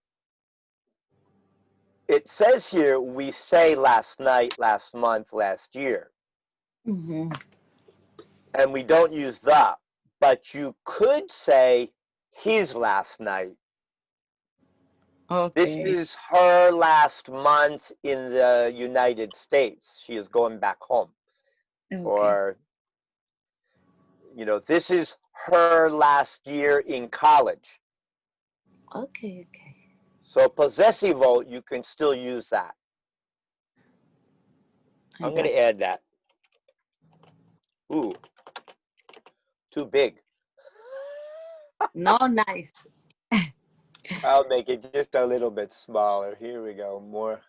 it says here we say last night, last month, last year, Mm-hmm. and we don't use the, but you could say his last night. This Okay. is her last month in the United States. She is going back home. Okay. Or, this is her last year in college. Okay. Okay. So possessivo, you can still use that. I'm going to add that. Ooh, too big. No, nice. I'll make it just a little bit smaller. Here we go, more.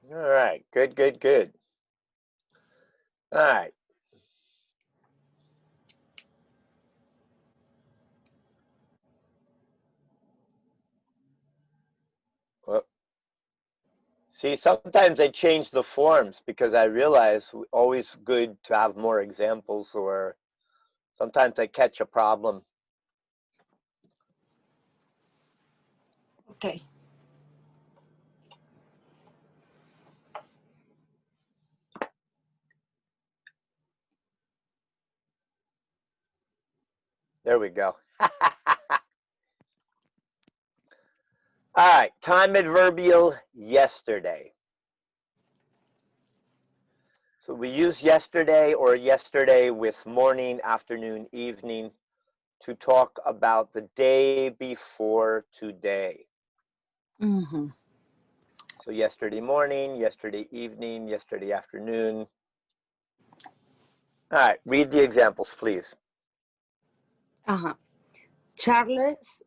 All right, good, good, good. All right. See, sometimes I change the forms because I realize always good to have more examples, or sometimes I catch a problem. Okay. There we go. All right, time adverbial yesterday. So we use yesterday or yesterday with morning, afternoon, evening to talk about the day before today. Mm-hmm. So yesterday morning, yesterday evening, yesterday afternoon. All right, read the examples, please. Uh-huh. Charles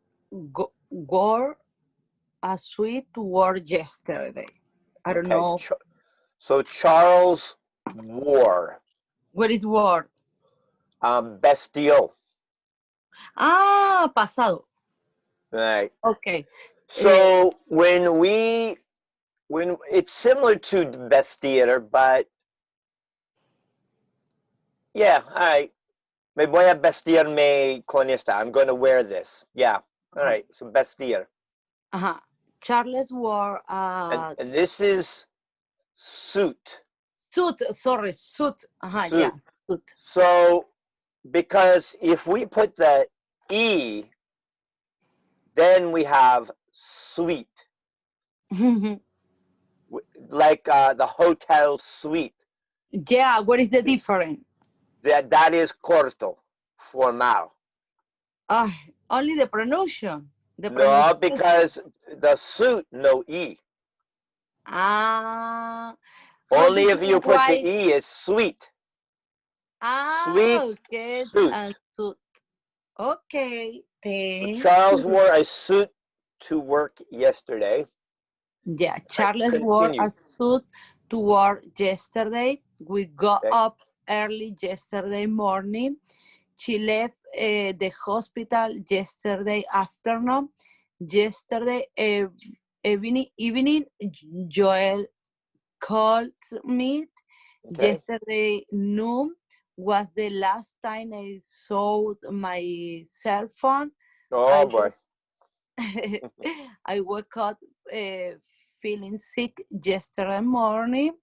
wore a suit to work yesterday. I don't Okay, know. so Charles wore What is word? bestial. Ah, pasado. Right. Okay. So when it's similar to vestir, but yeah, all right. Me voy a vestirme con esta. I'm going to wear this. Yeah. All right. So vestir. Uh-huh. Charles wore And this is suit. suit. Sorry, suit. Uh-huh, yeah, Suit. suit. So because if we put the E, then we have suite. Like the hotel suite. Yeah, what is the difference? That is corto, formal. Only the pronunciation. The No, pronunciation. because the suit, no E. Ah, how do Only you if you put the write? E is sweet. Ah, Sweet okay, and suit. suit. Okay, So thank Charles you. wore a suit to work yesterday. Yeah, All right, Charles wore continue. a suit to work yesterday. We got Okay. up early yesterday morning. She left the hospital yesterday afternoon. Yesterday evening, Joel called me. Okay. Yesterday noon was the last time I saw my cell phone. Oh I boy. I woke up feeling sick yesterday morning.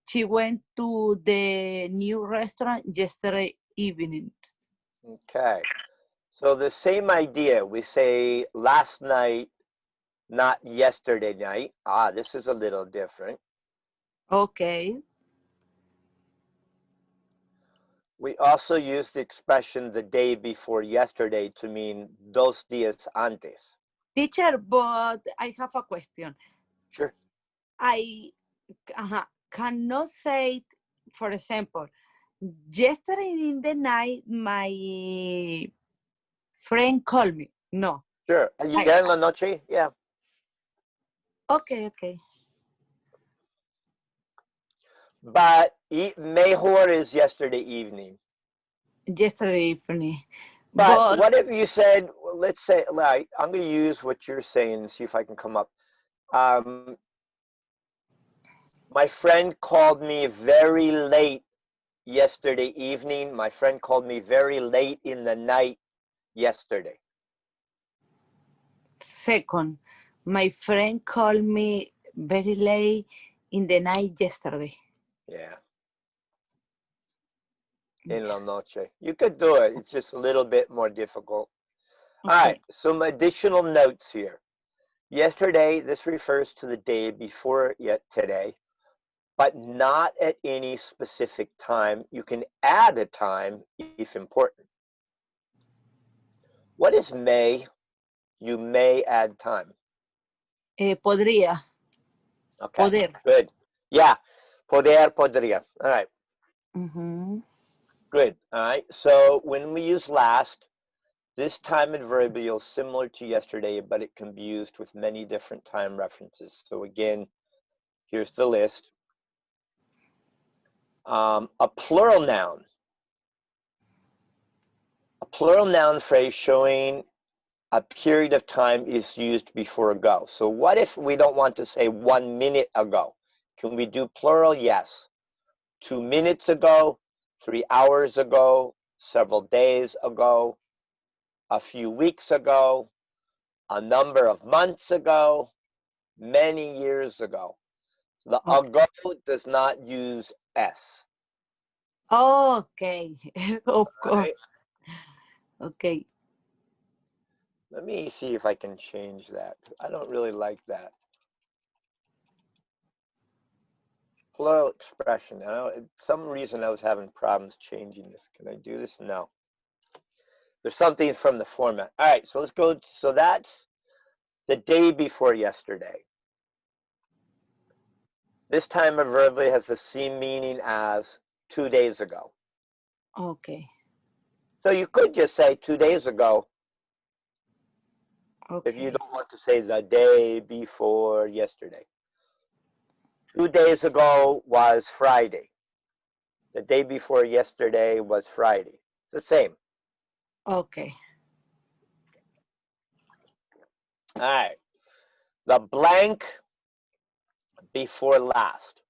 She went to the new restaurant yesterday evening. Okay. So the same idea. We say last night, not yesterday night. Ah, this is a little different. Okay. We also use the expression the day before yesterday to mean dos días antes. Teacher, but I have a question. Sure. I cannot say, for example, yesterday in the night, my friend called me. No. Sure. Ayer en la noche? Yeah. Okay. But mejor is yesterday evening. Yesterday evening. But But what if you said, well, let's say, like, I'm going to use what you're saying and see if I can come up. My friend called me very late yesterday evening. My friend called me very late in the night yesterday. second, my friend called me very late in the night yesterday. Yeah. En la noche. You could do it. It's just a little bit more difficult. Okay. All right. Some additional notes here. Yesterday, this refers to the day before yet today, but not at any specific time. You can add a time if important. What is may? You may add time. Podría. Okay, Poder. good. Yeah, poder, podría. All right, Mm-hmm. good. All right, so when we use last, this time adverbial is similar to yesterday, but it can be used with many different time references. So again, here's the list. A plural noun. A plural noun phrase showing a period of time is used before ago. So what if we don't want to say 1 minute ago? Can we do plural? Yes. 2 minutes ago, 3 hours ago, several days ago, a few weeks ago, a number of months ago, many years ago. The Okay. ago does not use S. Okay. Of All course. right. Okay. Let me see if I can change that. I don't really like that. Plural expression. I know, some reason I was having problems changing this. Can I do this? No. There's something from the format. All right, so let's go. So that's the day before yesterday. This time of verb has the same meaning as 2 days ago. Okay. So you could just say 2 days ago if you Okay. don't want to say the day before yesterday. 2 days ago was Friday. The day before yesterday was Friday. It's the same. Okay. All right. The blank before last.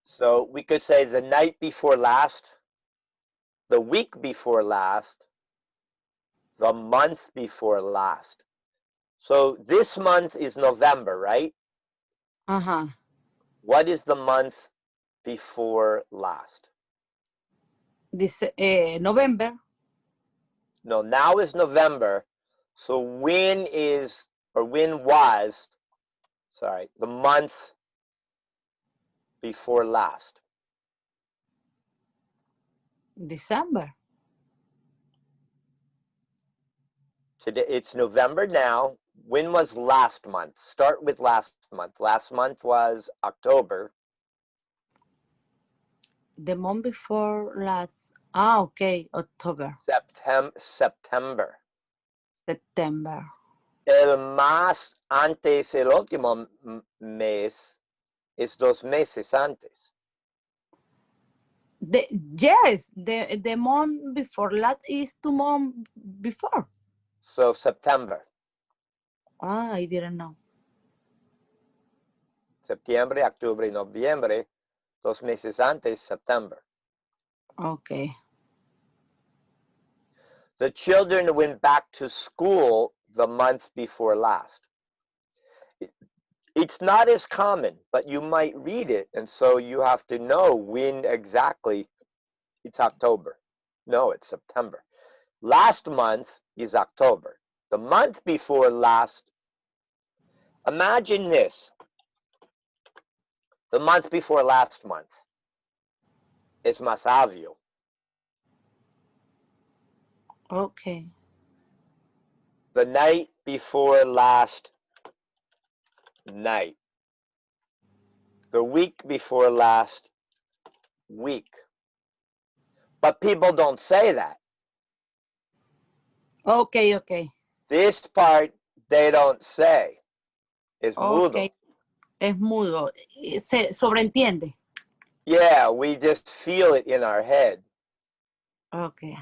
So we could say the night before last, the week before last, the month before last. So this month is November, right? Uh-huh. What is the month before last? This November. No, now is November. So when is, or when was, sorry, the month before last? December. Today, it's November now. When was last month? Start with last month. Last month was October. The month before last. Ah, okay. October. September. September. El más antes, el último mes es 2 meses antes. Yes, the month before last is 2 months before. So September. Ah, I didn't know. Septiembre, octubre y noviembre, 2 meses antes, September. Okay. The children went back to school the month before last. It's not as common, but you might read it, and so you have to know when exactly it's October. No, it's September. Last month is October. The month before last, imagine this. The month before last month is Masavio. Okay. The night before last night. The week before last week. But people don't say that. Okay, okay. This part they don't say. It's mudo. Okay. Es mudo. Se sobreentiende. Yeah, we just feel it in our head. Okay.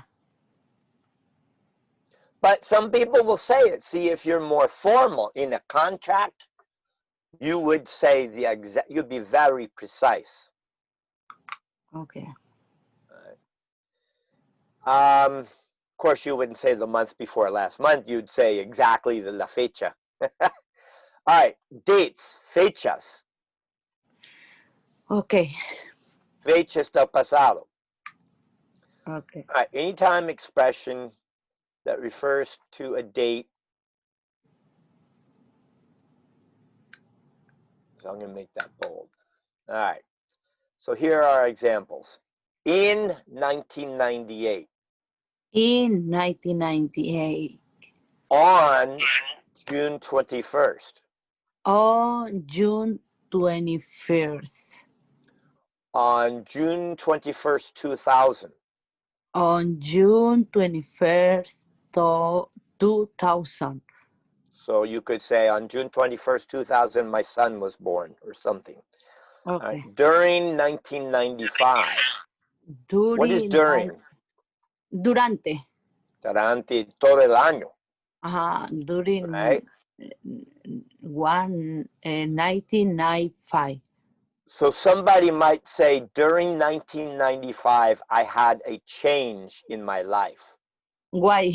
But some people will say it. See, if you're more formal in a contract, you would say the exact, you'd be very precise. Okay. Of course, you wouldn't say the month before last month. You'd say exactly the la fecha. All right, dates, fechas. Okay. Fechas del pasado. Okay. All right, anytime expression that refers to a date. So I'm going to make that bold. All right. So here are examples. In 1998. In 1998. On June 21st. On June 21st. On June 21st, 2000. On June 21st, 2000. So you could say on June 21st, 2000, my son was born or something. Okay. All right. During 1995. What is during? Durante. Durante todo el año. During right? 1995. So somebody might say, during 1995, I had a change in my life. Why?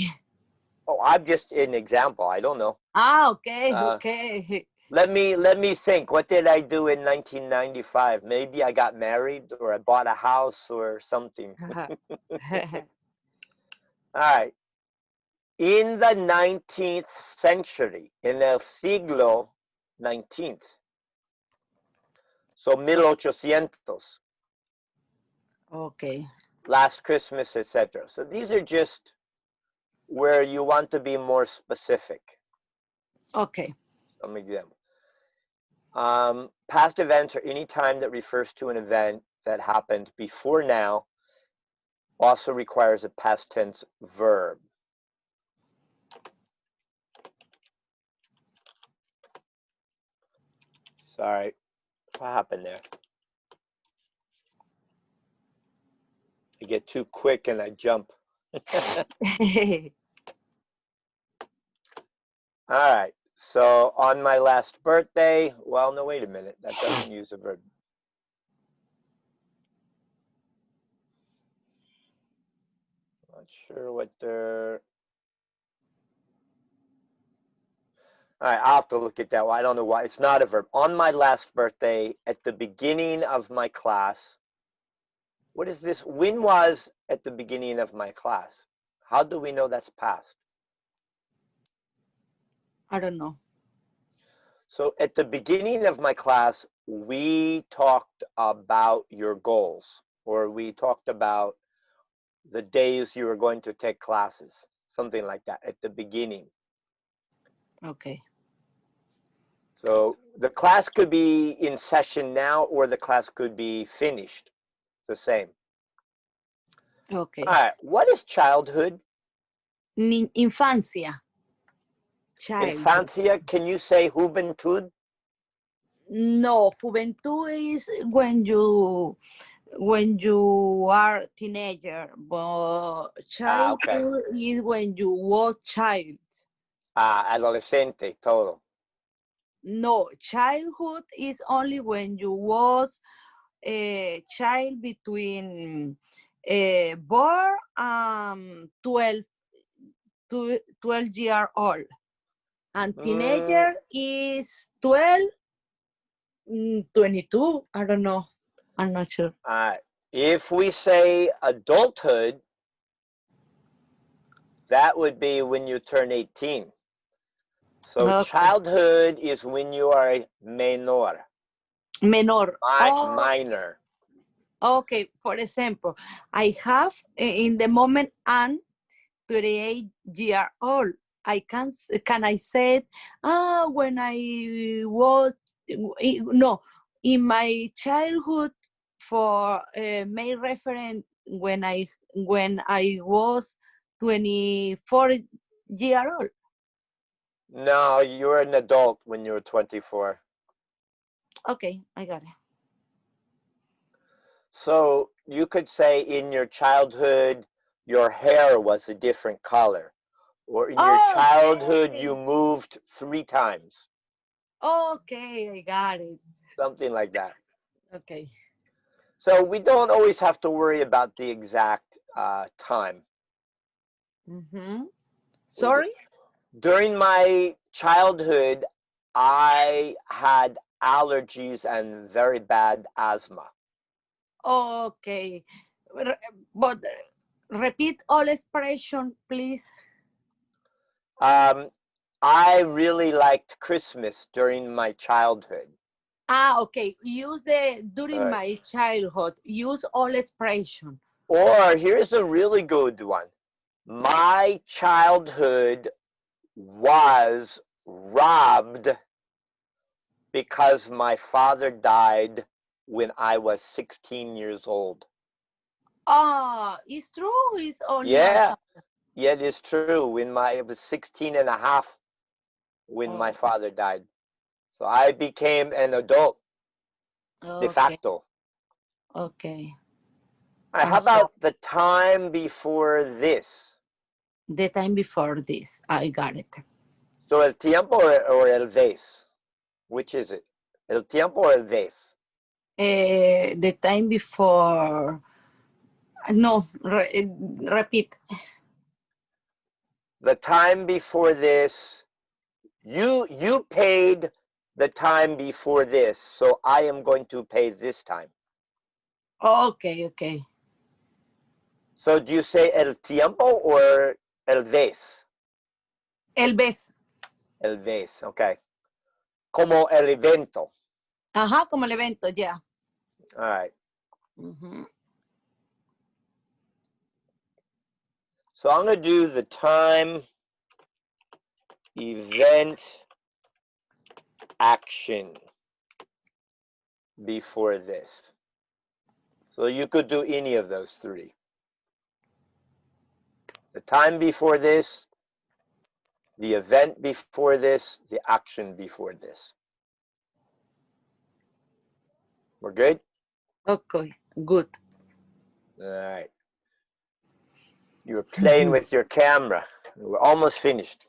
Oh, I'm just an example. I don't know. Okay, Uh, okay. let me think. What did I do in 1995? Maybe I got married, or I bought a house, or something. All right. In the 19th century, en el siglo XIX, so 1800, Okay, last Christmas, etc. So these are just where you want to be more specific. okay, Some examples. Past events are any time that refers to an event that happened before now, also requires a past tense verb. Sorry, what happened there? I get too quick and I jump. All right, so on my last birthday, well, no, wait a minute, that doesn't use a verb. Not sure what they're. All right, I'll have to look at that one. I don't know why. It's not a verb. On my last birthday, at the beginning of my class. What is this? When was at the beginning of my class? How do we know that's past? I don't know. So at the beginning of my class, we talked about your goals, or we talked about the days you were going to take classes, something like that at the beginning. Okay, So the class could be in session now, or the class could be finished, the same. okay. All right, what is childhood? Infancia, child. Infancia, can you say juventud? No, juventud is when you are teenager, but Okay. childhood is when you was child. Adolescente, todo. No, childhood is only when you was a child between born 12 year old, and Mm, teenager is 12, 22. I don't know. I'm not sure. if we say adulthood, that would be when you turn 18. So Okay. childhood is when you are a menor, Menor. Oh, minor. okay. For example, I have in the moment I'm 38-year old. Can I say when I was no in my childhood for main reference when I was 24-year old. No, you're an adult when you're 24. Okay, I got it. So you could say in your childhood, your hair was a different color. Or in your childhood, you Okay, moved 3 times. okay, I got it. Something like that. Okay. So we don't always have to worry about the exact time. Mm-hmm. We just Sorry. during my childhood, I had allergies and very bad asthma. Okay, but repeat all expression, please. Um, I really liked Christmas during my childhood. Okay. Use the during Uh, my childhood. Use all expression. or here's a really good one. My childhood was robbed because my father died when I was 16 years old. It's true. It's only Yeah, awesome. yeah, it is true. I was 16 and a half when my Oh, father died. So I became an adult de okay, facto. okay. All right, I'm how sorry. about the time before this? The time before this, I got it. So el tiempo or el vez? Which is it? El tiempo or el vez? The time before. No, repeat. The time before this, you paid the time before this, so I am going to pay this time. Okay, okay. So do you say el tiempo or el vez? El vez. El vez, okay. Como el evento. Ajá, como el evento, ya. All right. Ujú. So I'm going to do the time, event, action before this. So you could do any of those three. The time before this, the event before this, the action before this. We're good? Okay, good. All right. You were playing with your camera. We're almost finished.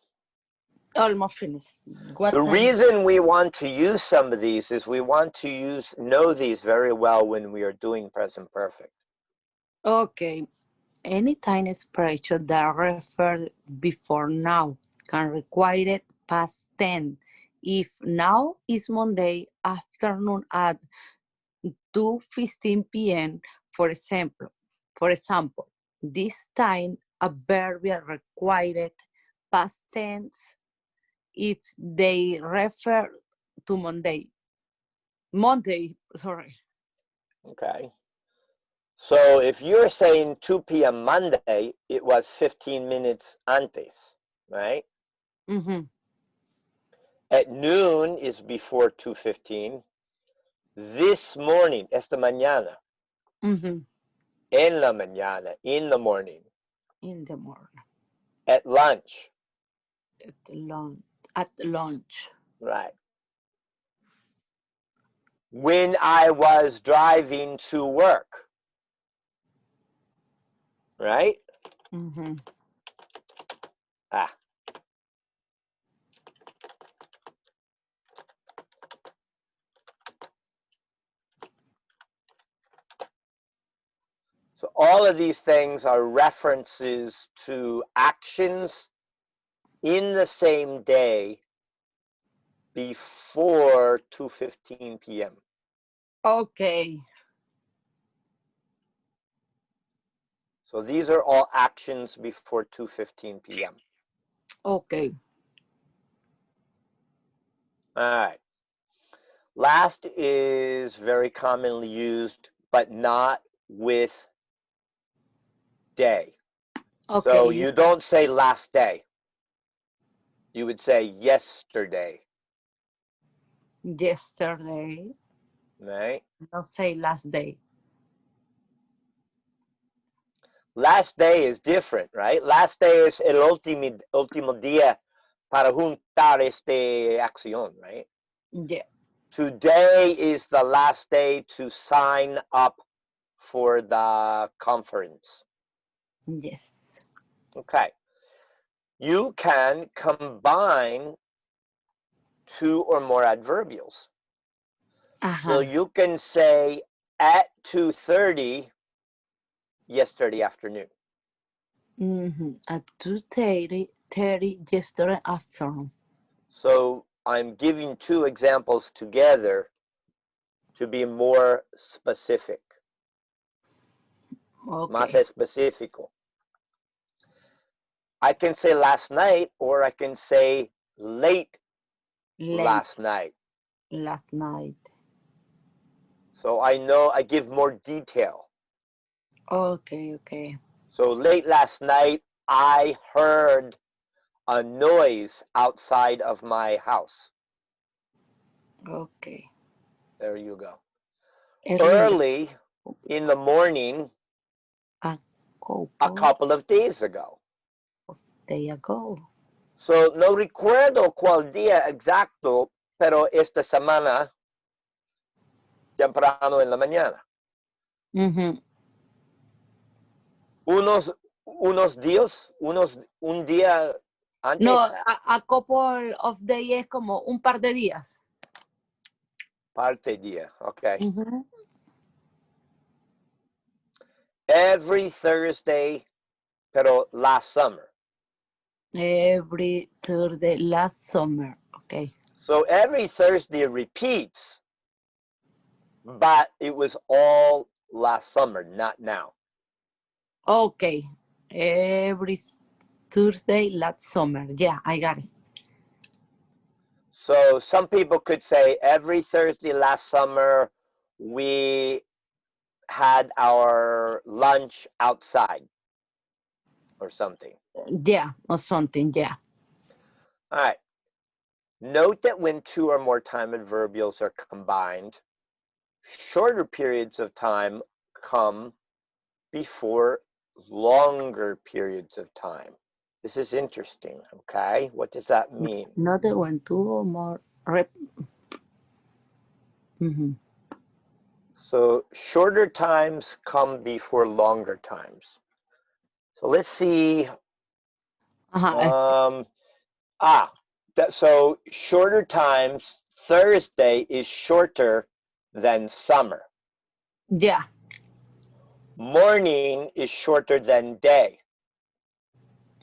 Almost finished. What The time? reason we want to use some of these is we want to know these very well when we are doing present perfect. Okay. Any time expression that refers before now can require it past tense. If now is Monday afternoon at 2:15 p.m., for example, this time adverbial required past tense if they refer to Monday. Sorry. Okay. So if you're saying 2 p.m. Monday, it was 15 minutes antes, right? Mm-hmm. At noon is before 2:15. This morning, esta mañana. Mm-hmm. En la mañana, in the morning. In the morning. At lunch. At lunch. Right. When I was driving to work. Right? Mm-hmm. Ah. So all of these things are references to actions in the same day before 2:15 p.m. Okay. So these are all actions before 2:15 p.m. Okay. All right. Last is very commonly used, but not with day. Okay. So you don't say last day. You would say yesterday. Yesterday. Right? Don't say last day. Last day is different, right? Last day is el último día para juntar acción, right? Yeah. Today is the last day to sign up for the conference. Yes. Okay. You can combine two or more adverbials. So you can say at 2:30 yesterday afternoon. Mm-hmm. At 2:30 yesterday afternoon. So I'm giving two examples together to be more specific, más Okay. específico. I can say last night or I can say late last night. Last night. So I know I give more detail. Okay, okay. So late last night, I heard a noise outside of my house. Okay. There you go. Early. Early in the morning, A a couple of days ago. day ago. So no recuerdo cuál día exacto, pero esta semana, temprano en la mañana. Mm-hmm. un día No, antes, a couple of days es como un par de días. parte día, okay. Ujú. Every Thursday, pero last summer. Every Thursday last summer. Okay. So every Thursday repeats, but it was all last summer, not now. Okay. Every Thursday last summer. Yeah, I got it. So some people could say every Thursday last summer we had our lunch outside or something. Yeah, or something. Yeah. All right. Note that when two or more time adverbials are combined, shorter periods of time come before longer periods of time. This is interesting, okay? What does that mean? Not the one, two or more. Mhm. So shorter times come before longer times. So let's see. Ajá. So shorter times, Thursday is shorter than summer. Yeah. Morning is shorter than day.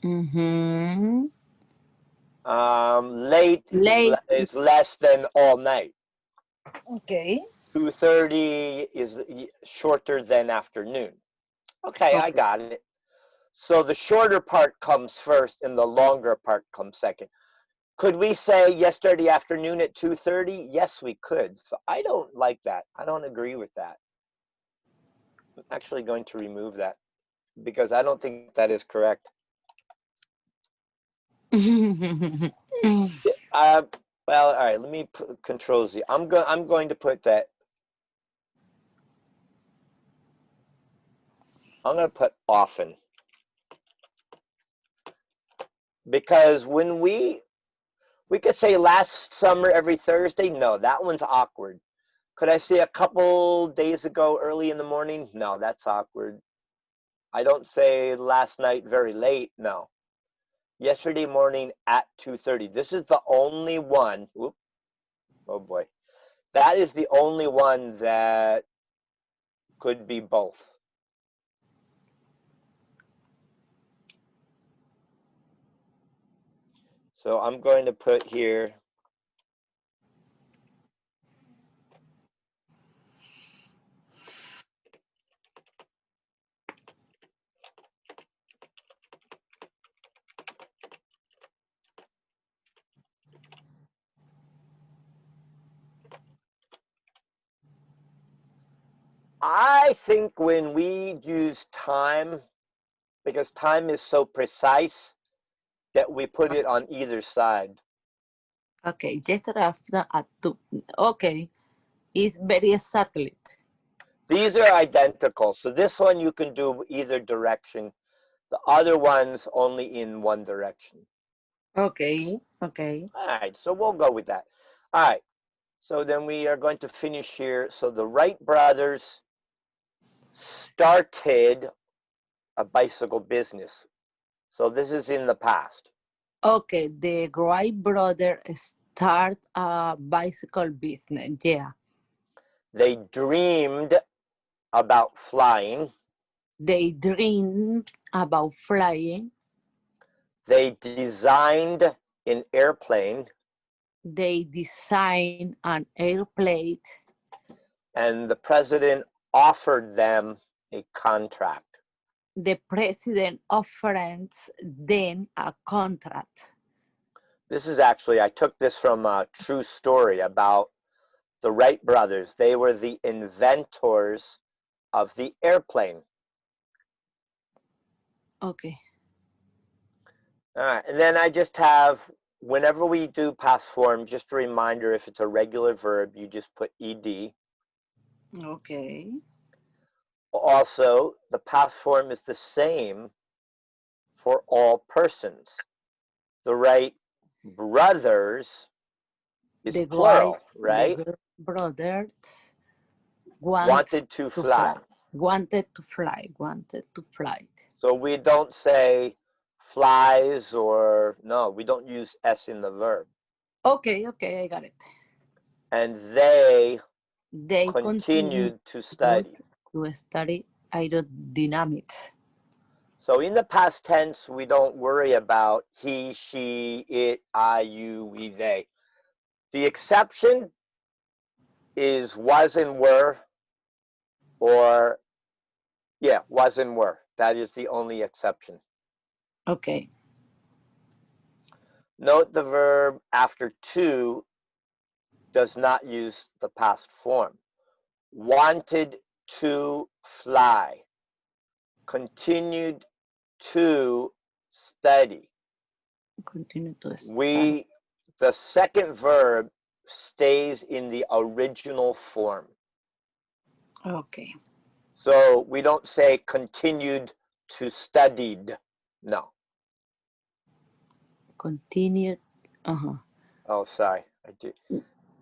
Mhm. Late Late. is less than all night. Okay. 2:30 is shorter than afternoon. Okay, I Okay. got it. So the shorter part comes first and the longer part comes second. Could we say yesterday afternoon at 2:30? Yes, we could. So I don't like that. I don't agree with that. I'm actually going to remove that because I don't think that is correct. Well, all right. Let me put Control Z. I'm going to put that. I'm going to put often because when we could say last summer every Thursday. No, that one's awkward. Could I say a couple days ago early in the morning? No, that's awkward. I don't say last night very late. No. Yesterday morning at 2:30. This is the only one. Whoop, oh boy. That is the only one that could be both. So I'm going to put here. I think when we use time, because time is so precise, that we put it on either side. Okay. Yesterday after at 2. Okay. It's very exactly. These are identical. So this one you can do either direction. The other one's only in one direction. Okay. Okay. All right, so we'll go with that. All right, so then we are going to finish here. So the Wright brothers started a bicycle business. So this is in the past. Okay. The Wright brother start a bicycle business. Yeah. They dreamed about flying. They dreamed about flying. They designed an airplane. They designed an airplane. And the president offered them a contract. The president offers them a contract. This is actually, I took this from a true story about the Wright brothers. They were the inventors of the airplane. Okay. All right, and then I just have, whenever we do past form, just a reminder, if it's a regular verb, you just put ed. Okay. Also, the past form is the same for all persons. The Wright brothers is The plural, right? brothers want Wanted to to fly. fly. Wanted to fly. Wanted to fly. So we don't say flies or, no, we don't use S in the verb. Okay, okay, I got it. And they They continue continued to study. to study aerodynamics. So in the past tense, we don't worry about he, she, it, I, you, we, they. The exception is was and were, or, yeah, was and were. That is the only exception. Okay. Note the verb after to does not use the past form. Wanted to fly. Continued to study. Continue to study. The second verb stays in the original form. Okay. So we don't say continued to studied. No. Continue. Uh-huh. Oh, sorry. I did.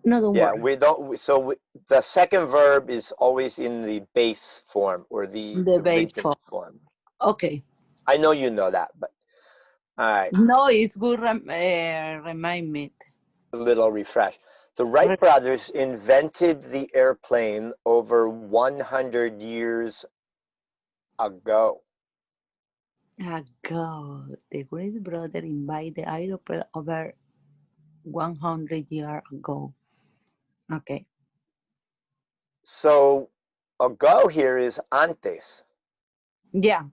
No, don't Yeah, worry. we don't. So the second verb is always in the base form or the The base form. original form. Okay. I know you know that, but all right. No, it's good. Remind me. A little refresh. The Wright brothers invented the airplane over 100 years ago. Ago, the great brother invited the aeroplane over 100 years ago. Okay. So ago here is antes. Yeah.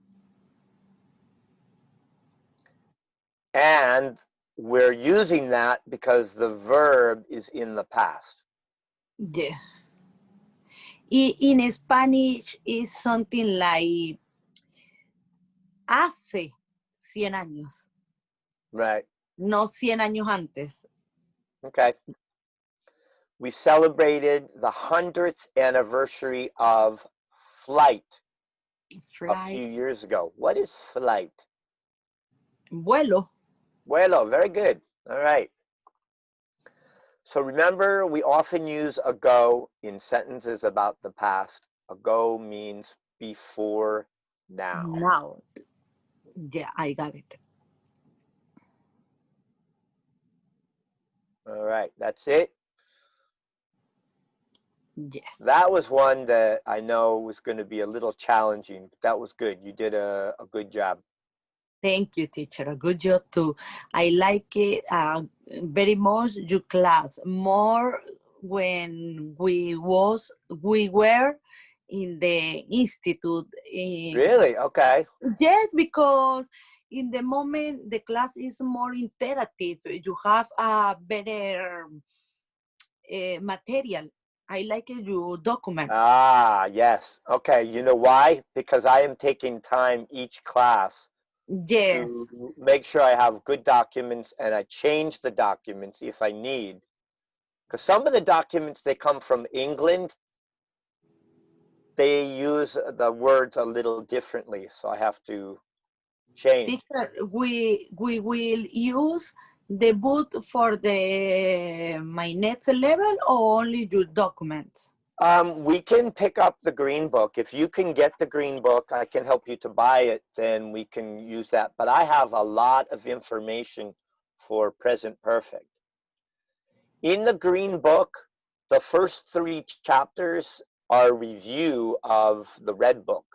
And we're using that because the verb is in the past. Yeah. In Spanish, is something like hace 100 años. Right. No 100 años antes. Okay. We celebrated the 100th anniversary of flight a few Flight. years ago. What is flight? Vuelo. Vuelo. Very good. All right. So remember, we often use ago in sentences about the past. Ago means before now. Now. Yeah, I got it. All right, that's it. Yes. That was one that I know was going to be a little challenging, but that was good. You did a good job. Thank you, teacher. A good job too. I like it very much your class. More when we were in the institute. Really? Okay. Yes, because in the moment the class is more interactive. You have a better material. I like your documents. Ah, yes. Okay. You know why? Because I am taking time each class Yes. to make sure I have good documents, and I change the documents if I need. Because some of the documents, they come from England. They use the words a little differently, so I have to change. Teacher, we will use the book for the my next level or only your documents? We can pick up the green book. If you can get the green book, I can help you to buy it, then we can use that. But I have a lot of information for present perfect. In the green book, the first 3 chapters are a review of the red book.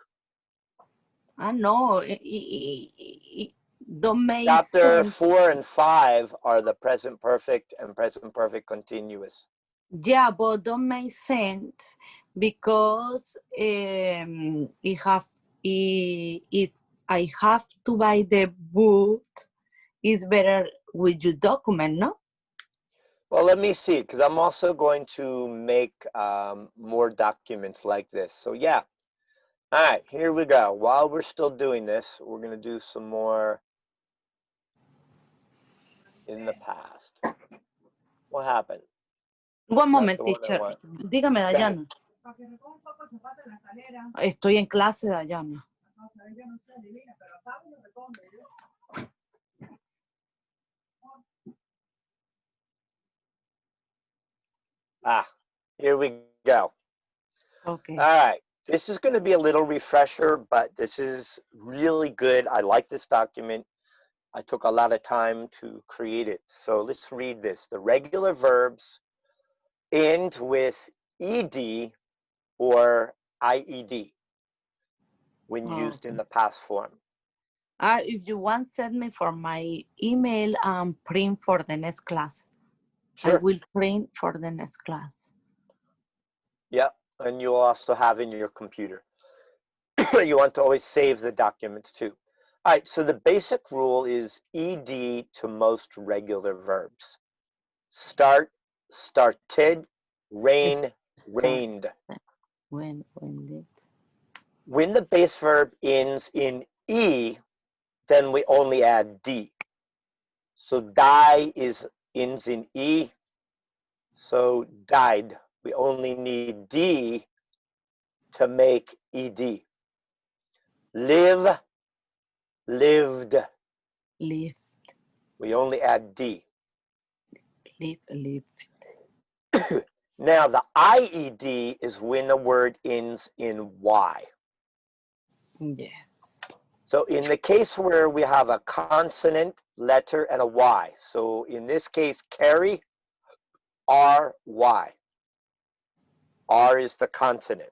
I know don't make Chapter sense. 4 and 5 are the present perfect and present perfect continuous. Yeah, but don't make sense because if I have to buy the book, it's better with your document, no? Well, let me see, because I'm also going to make more documents like this. So yeah. All right, here we go. While we're still doing this, we're going to do some more in the past. What happened? One It's not moment, the one I teacher. want. Dígame, Okay. Dayana. Estoy en clase, Dayana. Ah, here we go. Okay. All right. This is going to be a little refresher, but this is really good. I like this document. I took a lot of time to create it. So let's read this. The regular verbs end with ed or ied when used in the past form. If you want, send me for my email and print for the next class. I Sure. will print for the next class. Yeah, and you'll also have in your computer. You want to always save the documents too. All right, so the basic rule is ed to most regular verbs. Start, started, rain, rained. When did? When the base verb ends in e, then we only add d. So die ends in e, so died. We only need d to make ed. Live, lived. Live, We only add d. lived. Now the ied is when a word ends in y. Yes. So in the case where we have a consonant, letter, and a y. So in this case, carry, R-Y. R is the consonant.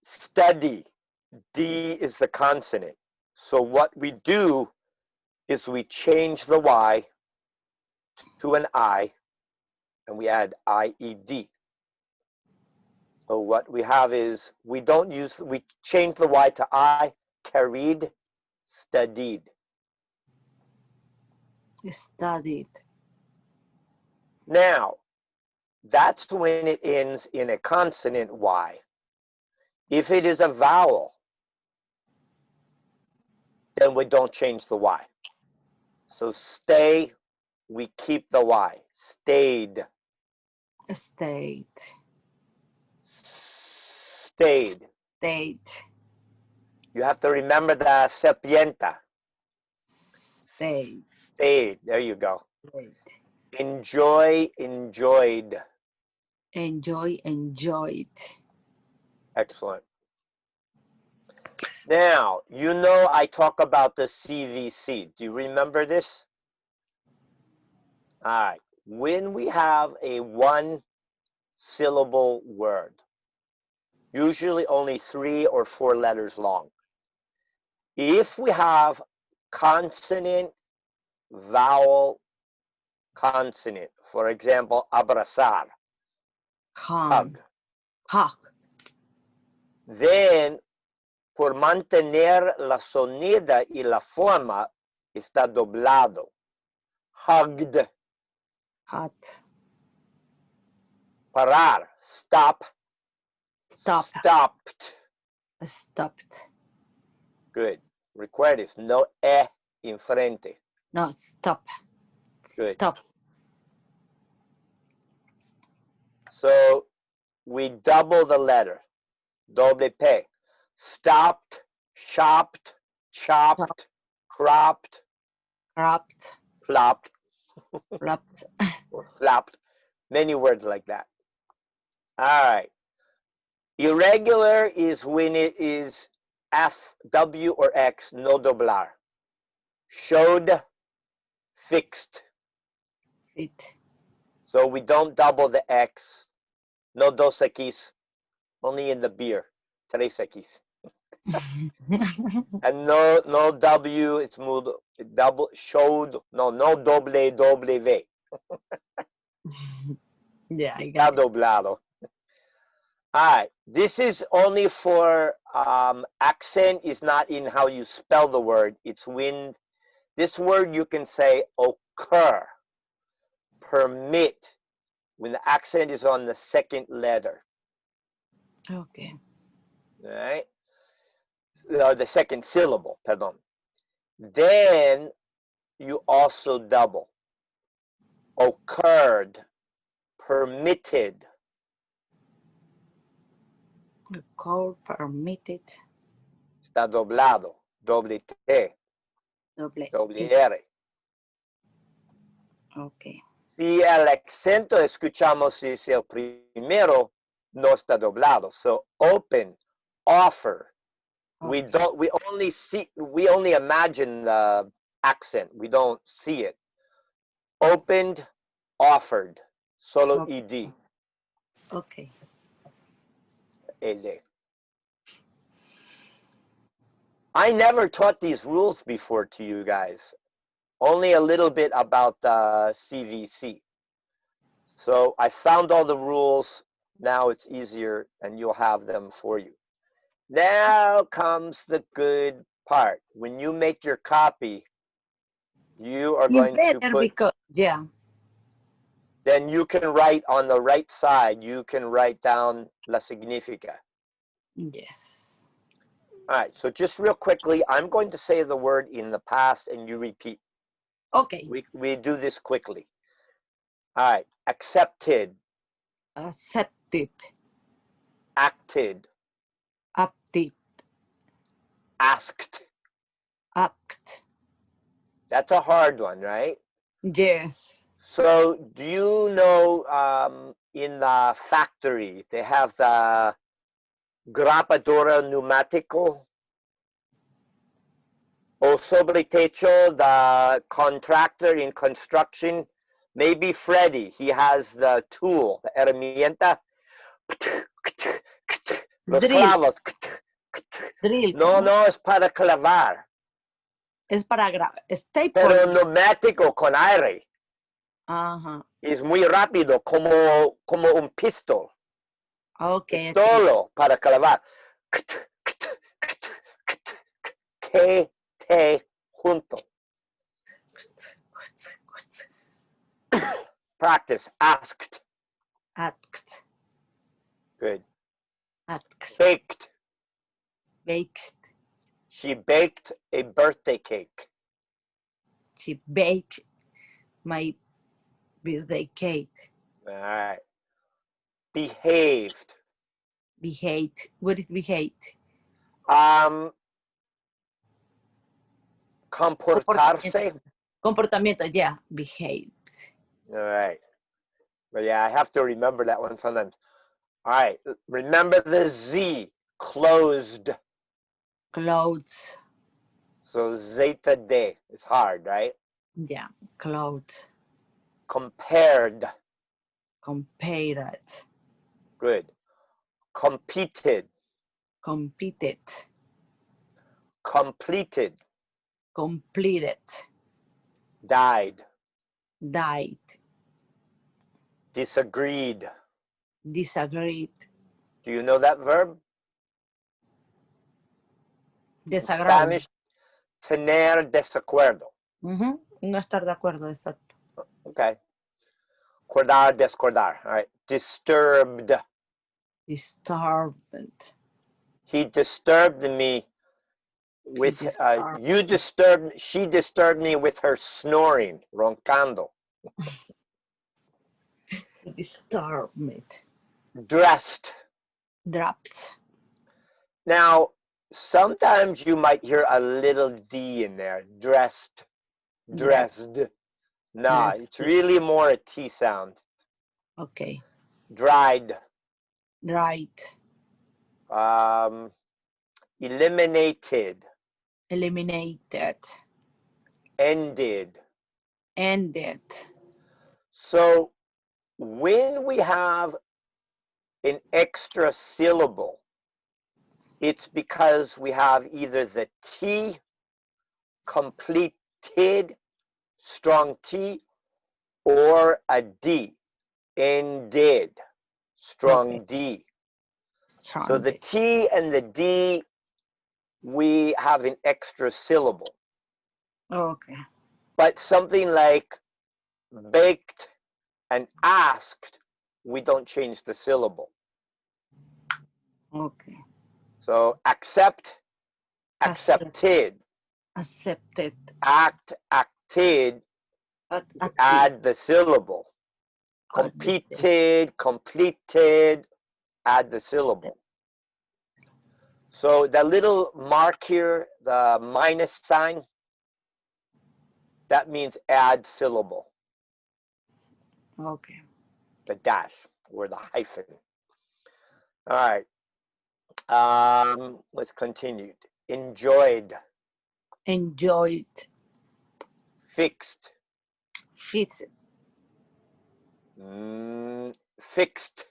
Study, D is the consonant. So what we do is we change the Y to an I, and we add IED. So what we have is we change the Y to I, carried, studied. Studied. Now, that's when it ends in a consonant Y. If it is a vowel, then we don't change the Y. So stay, we keep the Y. Stayed. State. Stayed. State. You have to remember the sapienta. State. Stayed. There you go. State. Enjoy, enjoyed. Enjoy, enjoyed. Excellent. Now, you know I talk about the CVC. Do you remember this? All right. When we have a one-syllable word, usually only 3 or 4 letters long, if we have consonant, vowel, consonant, for example, abrazar, hug, Hug. then por mantener la sonida y la forma está doblado. Hugged. Hot. Parar. Stop. Stop. Stopped. Stopped. Good. Recuerdes, no en frente. No, stop. Good. Stop. So we double the letter. Doble P. Stopped, shopped, chopped, cropped, Cropped. plopped, Flopped. or flapped. Many words like that. All right. Irregular is when it is F, W, or X, no doblar. Showed, fixed. Fit. So we don't double the X. No dos X's. Only in the beer. Tres X's. And no W, it's mudo. Double, showed, no doble W. Yeah, I Está got it. doblado. All right, this is only for accent is not in how you spell the word. It's when this word you can say occur, permit, when the accent is on the second letter. Okay. All right, the second syllable, pardon. Then you also double. Occurred, permitted. Call permitted. Está doblado, doble T, Doble. doble T. R. Okay. Si el acento escuchamos es el primero, no está doblado. So open, offer. We Okay. don't, we only imagine the accent. We don't see it. Opened, offered. Solo Okay. ed. Okay. Ele. I never taught these rules before to you guys. Only a little bit about CVC. So I found all the rules. Now it's easier and you'll have them for you. Now comes the good part. When you make your copy, you are You going to better put, because yeah. then you can write on the right side, you can write down la significa. Yes. All right, so just real quickly, I'm going to say the word in the past and you repeat. Okay. We do this quickly. All right, accepted, Accepted. acted, Active. asked. Act. That's a hard one, right? Yes. So do you know in the factory, they have the grapadora pneumatico? O sobre techo, the contractor in construction, maybe Freddy, he has the tool, the herramienta. Los Drill. clavos. Drill. No, no es para clavar, Es para grabar. pero Staple. pneumático con aire. Ajá. Es muy rápido, como un pistol. Okay. Es Okay. solo para clavar. Que te junto. Practice. Asked. Act. Good. Act. Baked. Baked. She baked a birthday cake. She baked my birthday cake. All right. Behaved. Behave. What is behave? Comportarse. Comportamiento. Yeah. Behave. All right. But yeah, I have to remember that one sometimes. All right. Remember the Z. Closed. Clothes. So zeta de. It's hard, right? Yeah. Clothes. Compared. Compared. Good. Competed. Competed. Completed. Completed. Died. Died. Disagreed. Disagreed. Do you know that verb? In Desagrado. Spanish, tener desacuerdo. No estar de acuerdo, exacto. Okay. Acordar, descordar. All right. Disturbed. Disturbed. He disturbed me with, she disturbed me with her snoring, roncando. Disturbed. Dressed. Drops. Now, sometimes you might hear a little D in there. Dressed. Dressed. Nah, it's really more a T sound. Okay. Dried. Right. Eliminated. Eliminated. Ended. Ended. So when we have an extra syllable, it's because we have either the T, completed, strong T, or a D, ended, strong D. Strong So the D. T and the D, we have an extra syllable. Okay. But something like baked and asked, we don't change the syllable. Okay. So accept, accepted. Accepted. Act, acted, add the syllable. Competed, completed, add the syllable. So the little mark here, the minus sign, that means add syllable. Okay. The dash or the hyphen. All right. Let's continue. Enjoyed. Enjoyed. Fixed. Fit. Fixed.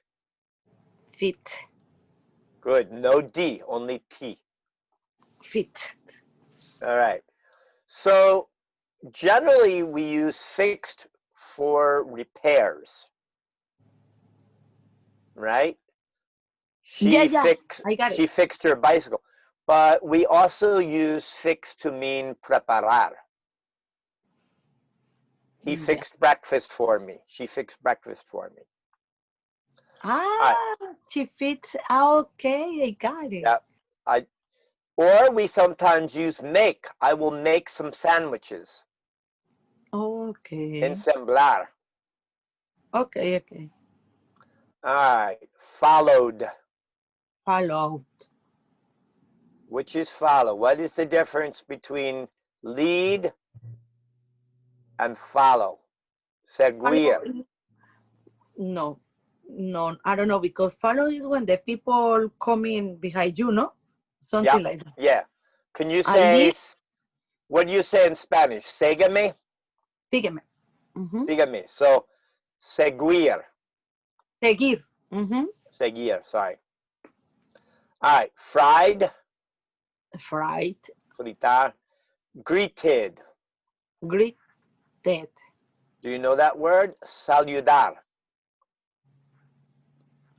Fit. Good. No D, only T. Fit. All right. So generally we use fixed for repairs, right? Yeah. I got it. She fixed her bicycle. But we also use fixed to mean preparar. He Yeah. fixed breakfast for me. She fixed breakfast for me. Ah, she fits. Okay, I got it. Yeah. Or we sometimes use make. I will make some sandwiches. Okay. Ensamblar. Okay. All right. Followed. Followed. Which is follow? What is the difference between lead and follow? Seguir. Follow. No, I don't know, because follow is when the people coming behind you, no? Something like that. Yeah. Can you A say, lead, what do you say in Spanish? Sígueme? sígueme. Ujú. Sígueme. So, seguir. Seguir. Ujú. Seguir, sorry. All right. Fried. Fried. Fritar. Greeted. Greeted. Do you know that word? Saludar.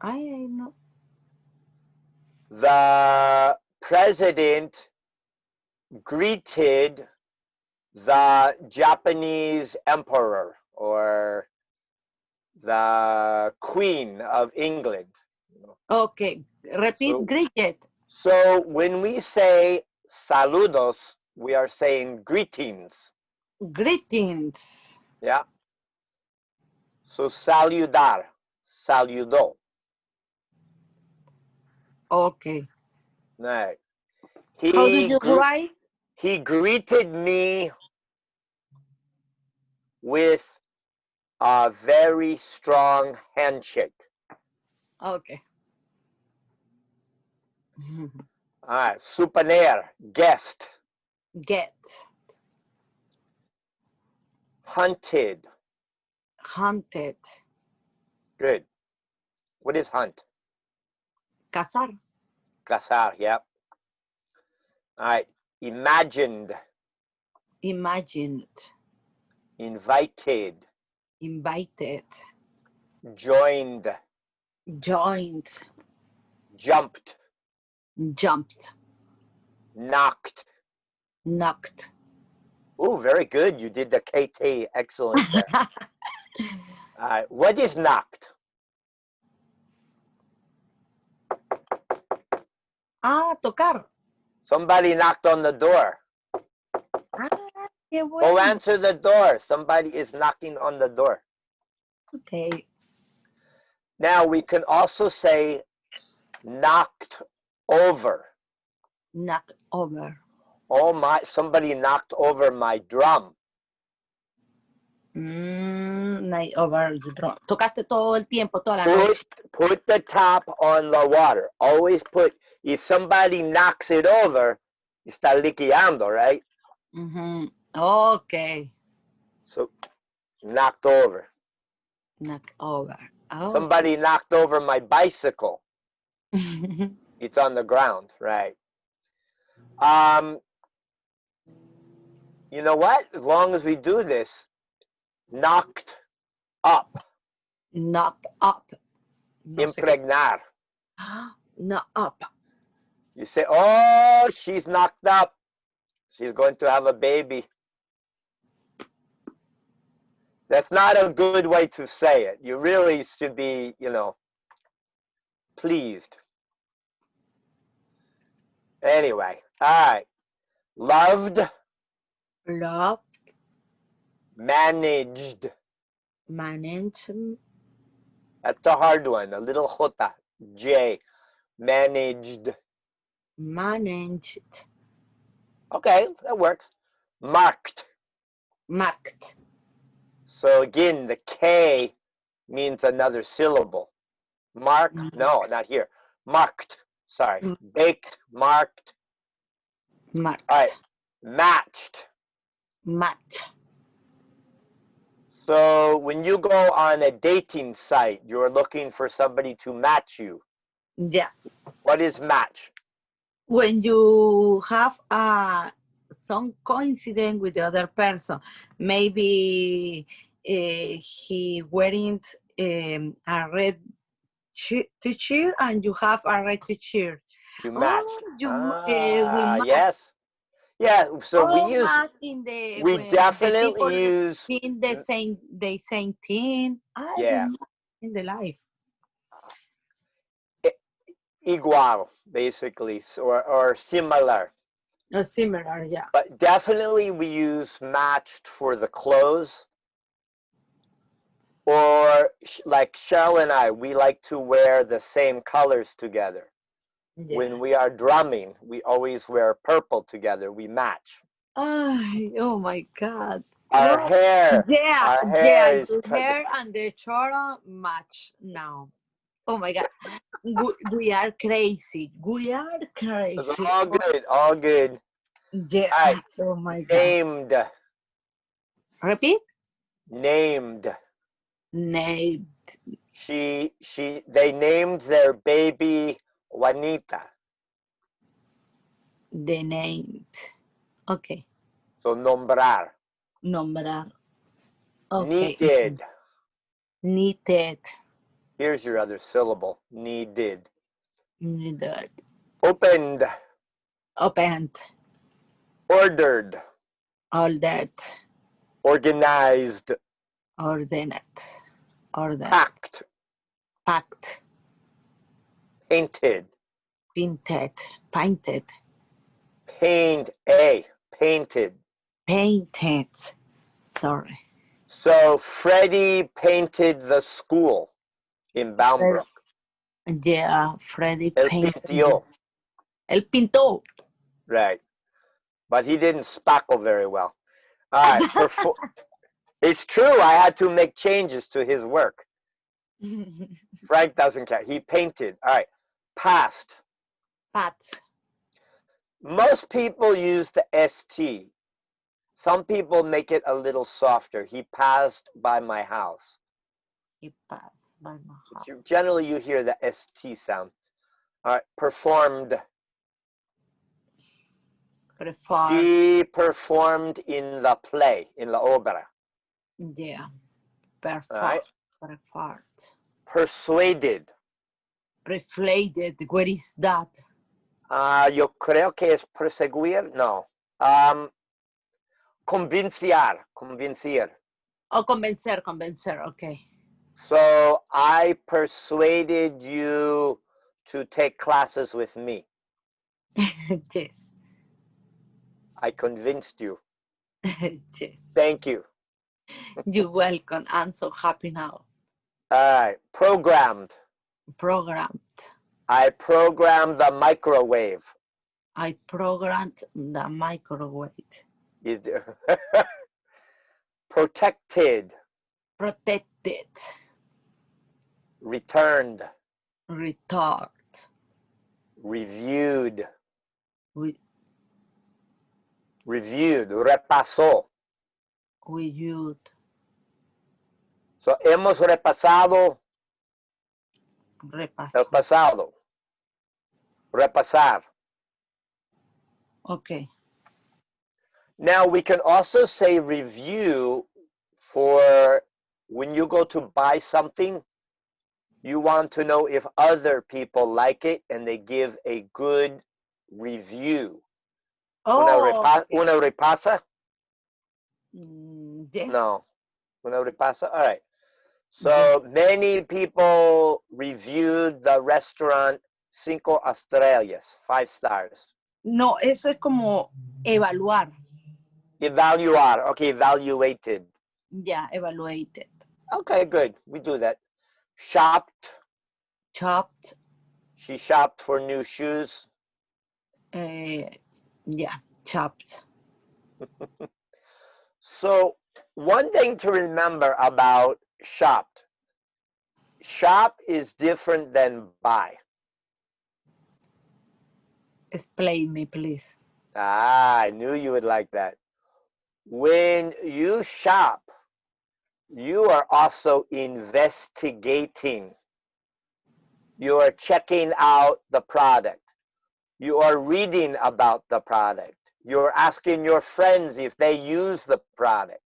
I know. The president greeted the Japanese emperor or the queen of England. Okay, repeat. Greeted. So when we say saludos, we are saying greetings. Greetings. Yeah. So saludar, saludó. Okay. Right. How do you write? He greeted me with a very strong handshake. Okay. All right. Suponer, guest. Get. Hunted. Hunted. Good. What is hunt? Cazar. Cazar, yep. All right. Imagined. Imagined. Invited. Invited. Joined. Joined. Jumped. Jumped. Knocked. Knocked. Oh, very good. You did the KT. Excellent there. All right. What is knocked? Tocar. Somebody knocked on the door. Qué Go bueno. answer the door. Somebody is knocking on the door. Okay. Now we can also say knocked over. Knock over. Oh my, somebody knocked over my drum. Night over. Tocaste todo el tiempo, toda la noche. Put the top on the water. Always put, if somebody knocks it over, está liqueando, right? Okay. So, knocked over. Knock over. Oh. Somebody knocked over my bicycle. It's on the ground, right? You know what? As long as we do this, knocked up. Knock up. No Impregnar. Knock up. You say, oh, she's knocked up. She's going to have a baby. That's not a good way to say it. You really should be, pleased. Anyway, all right. Loved. Loved. Managed. Managed. That's the hard one. A little jota. J. Managed. Managed. Okay, that works. Marked. Marked. So again, the K means another syllable. Mark, no, not here. Marked. Sorry. Baked, marked. Marked. All right. Matched. Match. So when you go on a dating site, you're looking for somebody to match you. Yeah. What is match? When you have some coincidence with the other person, maybe he wearing a red t-shirt and you have a red t-shirt. You match. We match. Yes. Yeah, so Almost in the we when the people definitely use, in the same thing. yeah, In the life. igual, basically, or similar. Or similar, yeah. But definitely we use matched for the clothes. Or like Cheryl and I, we like to wear the same colors together. Yeah. When we are drumming, we always wear purple together. We match. Oh my God. Our hair. Yeah, Our hair is your hair and the chora match now. Oh my God. We are crazy. We are It's crazy. all good. All good. Yeah. All right. Oh my God. Named. Repeat. Named. Named. They named their baby Juanita. The named. Okay. So nombrar. Nombrar. Okay. Needed. Needed. Here's your other syllable. Needed. Needed. Opened. Opened. Ordered. All that. Organized. Ordered. Ordered. Packed. Packed. Painted. Painted. Painted. Painted. Painted. Sorry. So Freddie painted the school in Boundbrook. Yeah, Freddie El painted. pintió. El pintó. Right. But he didn't spackle very well. All right. It's true. I had to make changes to his work. Frank doesn't care. He painted. All right. Passed. Pat. Most people use the ST. Some people make it a little softer. He passed by my house. He passed by my house. Generally, you hear the ST sound. All right. Performed. Performed. She performed in the play, in la obra. Yeah. Performed. All right. Performed. Persuaded. Reflated. What is that? Yo creo que es perseguir. No. Convenciar. Convencer. Oh, convencer. Okay. So I persuaded you to take classes with me. Yes. I convinced you. Yes. Thank you. You're welcome. I'm so happy now. All right. Programmed. Programmed. I programmed the microwave. I programmed the microwave. Protected. Protected. Returned. Retard. Reviewed. Reviewed. Repasó. So hemos repasado el Repasó. pasado. Repasar. Okay. Now we can also say review for when you go to buy something, you want to know if other people like it and they give a good review. Oh, Una repasa? yes. No. Una repasa? All right. So Yes. many people reviewed the restaurant 5 estrellas, 5 stars. No, eso es como evaluar. Evaluar. Okay, evaluated. Yeah, evaluated. Okay, good. We do that. Shopped. Chopped. She shopped for new shoes. Yeah, chopped. So one thing to remember about shopped. Shop is different than buy. Explain me, please. Ah, I knew you would like that. When you shop, you are also investigating. You are checking out the product. You are reading about the product. You're asking your friends if they use the product.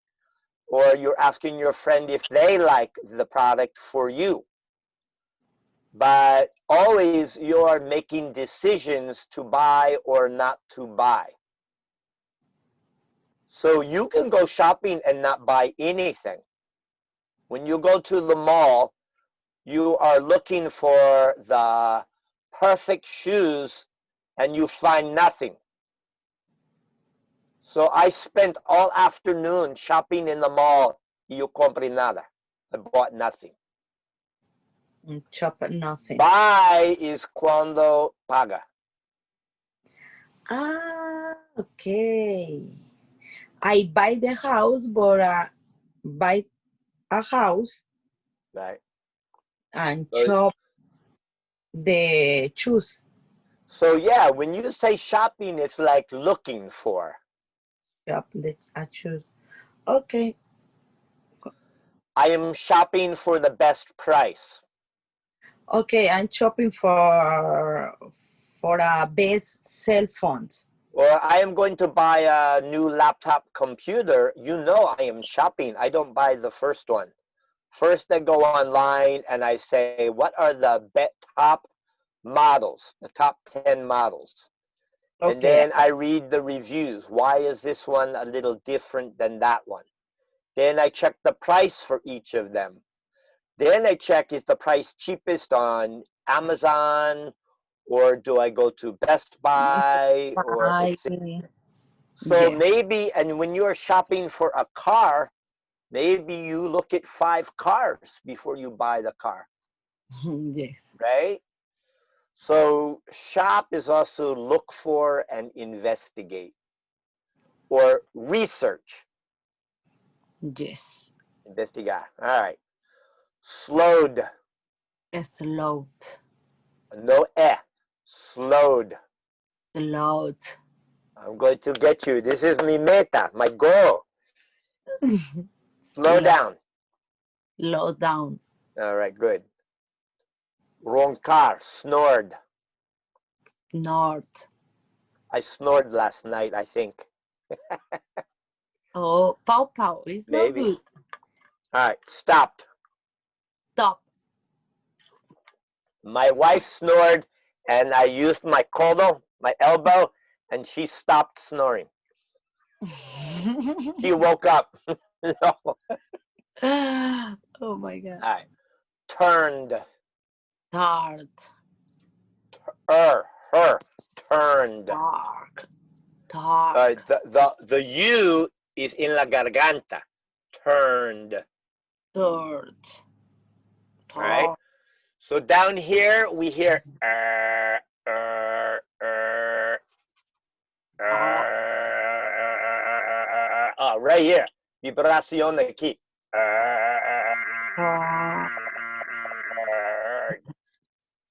Or you're asking your friend if they like the product for you. But always you're making decisions to buy or not to buy. So you can go shopping and not buy anything. When you go to the mall, you are looking for the perfect shoes and you find nothing. So I spent all afternoon shopping in the mall. You compré nada. I bought nothing. Shop nothing. Buy is cuando paga. Ah, okay. I buy the house, but buy a house Right. and So, shop the shoes. so yeah, when you say shopping, it's like looking for. Shop the shoes. Okay. I am shopping for the best price. Okay, I'm shopping for a best cell phones. Or I am going to buy a new laptop computer. You know I am shopping. I don't buy the first one. First I go online and I say, what are the top models, the top 10 models? And Okay. then I read the reviews. Why is this one a little different than that one? Then I check the price for each of them. Then I check, is the price cheapest on Amazon, or do I go to Best Buy, or Buy. etc. So Yeah. maybe, and when you're shopping for a car, maybe you look at 5 cars before you buy the car, Yeah. right? So shop is also look for and investigate, or research. Yes. Investigar. All right. Slowed. Slowed. No eh. Slowed. Slowed. I'm going to get you. This is mi meta, my goal. Slow down. Slow down. All right, good. Roncar. Snored. North. I snored last night, I think. Oh, pow pow. It's not Maybe. good. All right. Stopped. Stop. My wife snored, and I used my codo, my elbow, and she stopped snoring. She woke up. No. Oh my God. All right. Turned. Tart. Her. Turned. Dark. Dark. The U is in la garganta. Turned. Third. All right. Third. So down here we hear right here. Vibración aquí.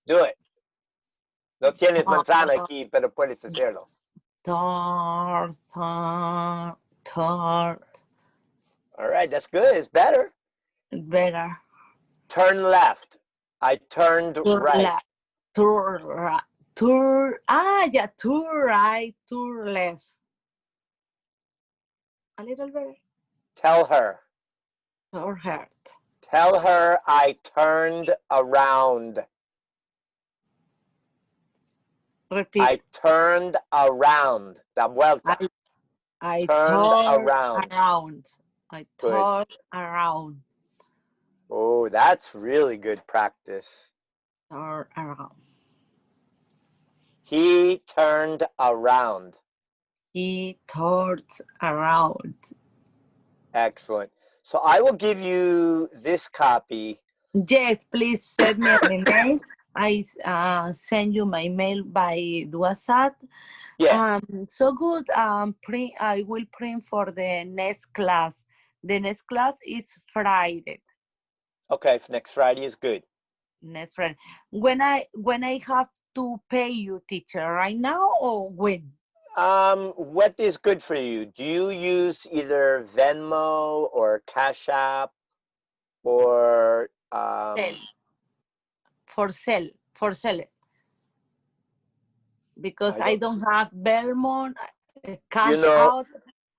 Do it. No tienes manzana aquí, pero puedes hacerlo. Third. Third. All right, that's good. It's better. Better. Turn left. I turned right. Left. Turn right. Turn. Yeah. Turn right. Turn left. A little better. Tell her. Turn right. Tell her I turned around. Repeat. I turned around. Da vuelta. I Turned turned around. around. I Good. turned around. Oh, that's really good practice. Turn around. He turned around. He turned around. Excellent. So I will give you this copy. Yes, please send me an email. I send you my mail by WhatsApp. Yeah. So good. I will print for the next class. The next class is Friday. Okay, next Friday is good. Next Friday. When I have to pay you, teacher, right now or when? What is good for you? Do you use either Venmo or Cash App or Sell. For sell it. Because I I don't, don't have Belmont, you cash know, out.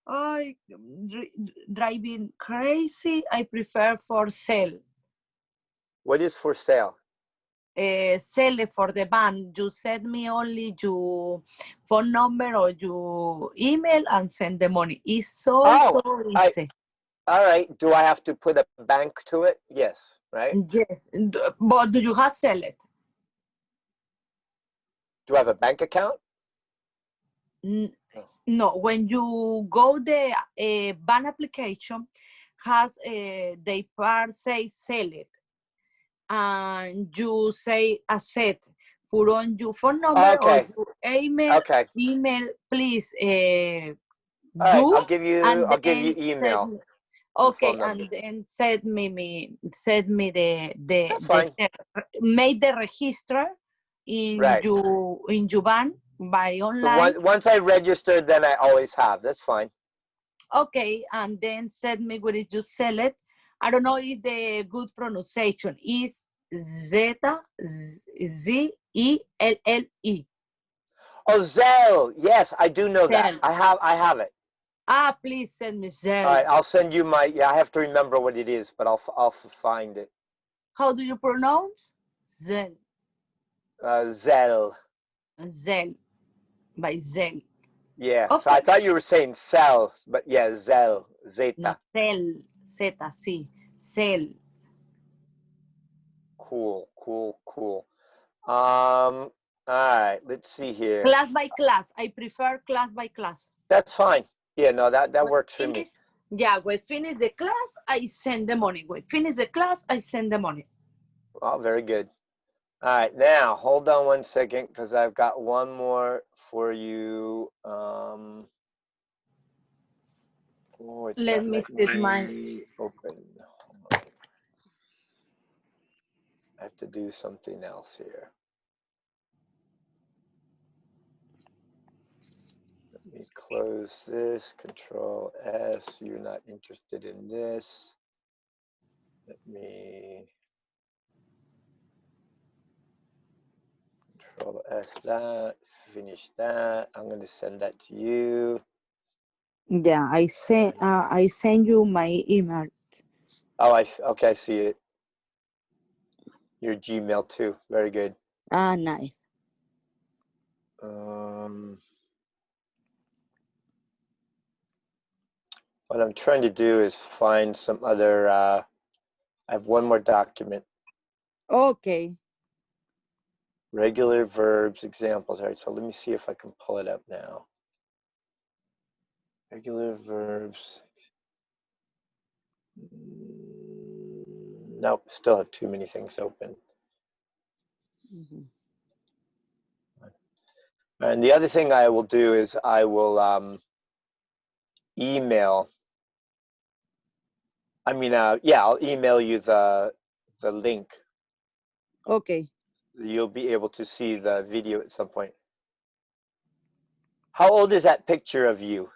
I driving crazy. I prefer for sell. what is for sale? Sell it for the bank. You send me only your phone number or your email and send the money. It's so Oh, easy. all right. Do I have to put a bank to it? Yes, right? Yes, but do you have sell it? Do I have a bank account? N- No. No, when you go the ban application, has they part say sell it, and you say accept. Put on your phone number or Okay, your email. okay. Email, please All right, do, and I'll give you then send email me. and Okay, phone number. and then send me That's fine. make the register Right. in your ban by So online. once I register, then I always have. That's fine. Okay, and then send me where did you sell it. I don't know if the good pronunciation is Zelle. Oh, Zelle. Yes, I do know that. Zelle. I have it. Ah, please send me All Zelle. right, I'll send you my. Yeah, I have to remember what it is, but I'll find it. How do you pronounce? Zelle. Zelle. Zelle. By Zelle. Yeah. So I Okay. thought you were saying cell, but yeah, Zelle. No, Zeta. Zelle. Zeta, sí. Zelle. Cool. Cool. Cool. All right. Let's see here. Class by class. I prefer class by class. That's fine. Yeah. No, that When works for me. finish, yeah, when finish the class, I send the money. When finish the class, I send the money. Oh, very good. All right, now hold on one second because I've got one more for you. Oh, it's Let not me letting set my. me open. Hold on. I have to do something else here. Let me close this. Control S. You're not interested in this. Let me Control S that. Finish that. I'm going to send that to you. Yeah, I send you my email. Oh, okay, I see it. Your Gmail too. Very good. Ah, nice. What I'm trying to do is find some other, I have one more document. Okay. Regular verbs, examples. All right, so let me see if I can pull it up now. Regular verbs. Nope, still have too many things open. Mhm. And the other thing I will do is I will email. Yeah, I'll email you the link. Okay. You'll be able to see the video at some point. How old is that picture of you?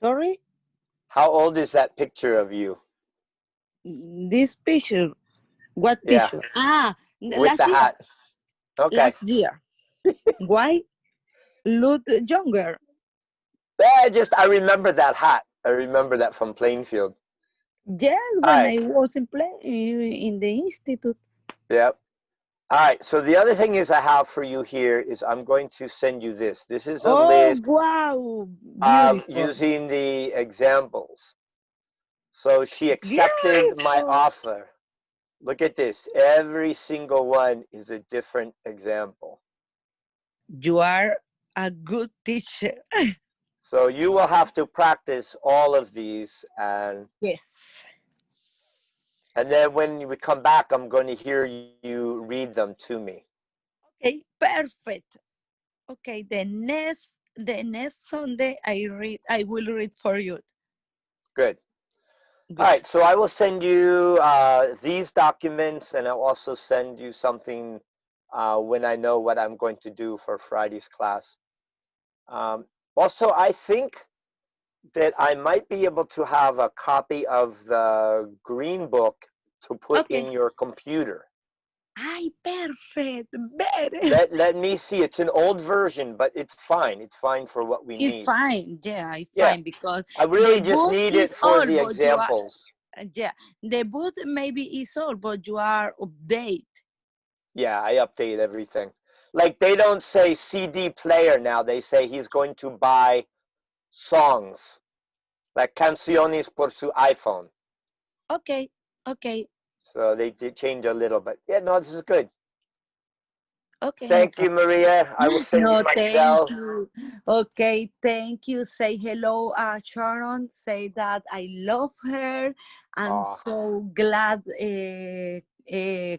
Sorry? How old is that picture of you? This picture. What Yeah, picture? Ah, with the hat. Okay. last year. Why? Look younger. I remember that hat. I remember that from Plainfield. Yes, All when right. I was in the institute. Yep. All right. So the other thing is I have for you here is I'm going to send you this. This is a Oh, list wow. Beautiful. using the examples. So she accepted my Beautiful. offer. Look at this. Every single one is a different example. You are a good teacher. So you will have to practice all of these Yes. and then when we come back, I'm going to hear you read them to me. Okay, perfect. Okay, the next Sunday I will read for you. Good. All Good. right, so I will send you these documents, and I'll also send you something when I know what I'm going to do for Friday's class. Also, I think that I might be able to have a copy of the green book to put Okay. in your computer. Ay, perfect. Better. Let me see. It's an old version, but it's fine. It's fine for what we It's need. fine. Yeah, it's Yeah, fine because I really the just book need is it for old, the but you are, examples. yeah, the book maybe is old, but you are update. Yeah, I update everything. Like they don't say CD player now. They say he's going to buy songs, like canciones por su iPhone. Okay, okay, So they did change a little, but yeah, no, this is good. okay, no Thank you, problem. Maria. I will send you No, my thank cell. you. Okay, thank you. Say hello, Sharon. Say that I love her. I'm Oh, so glad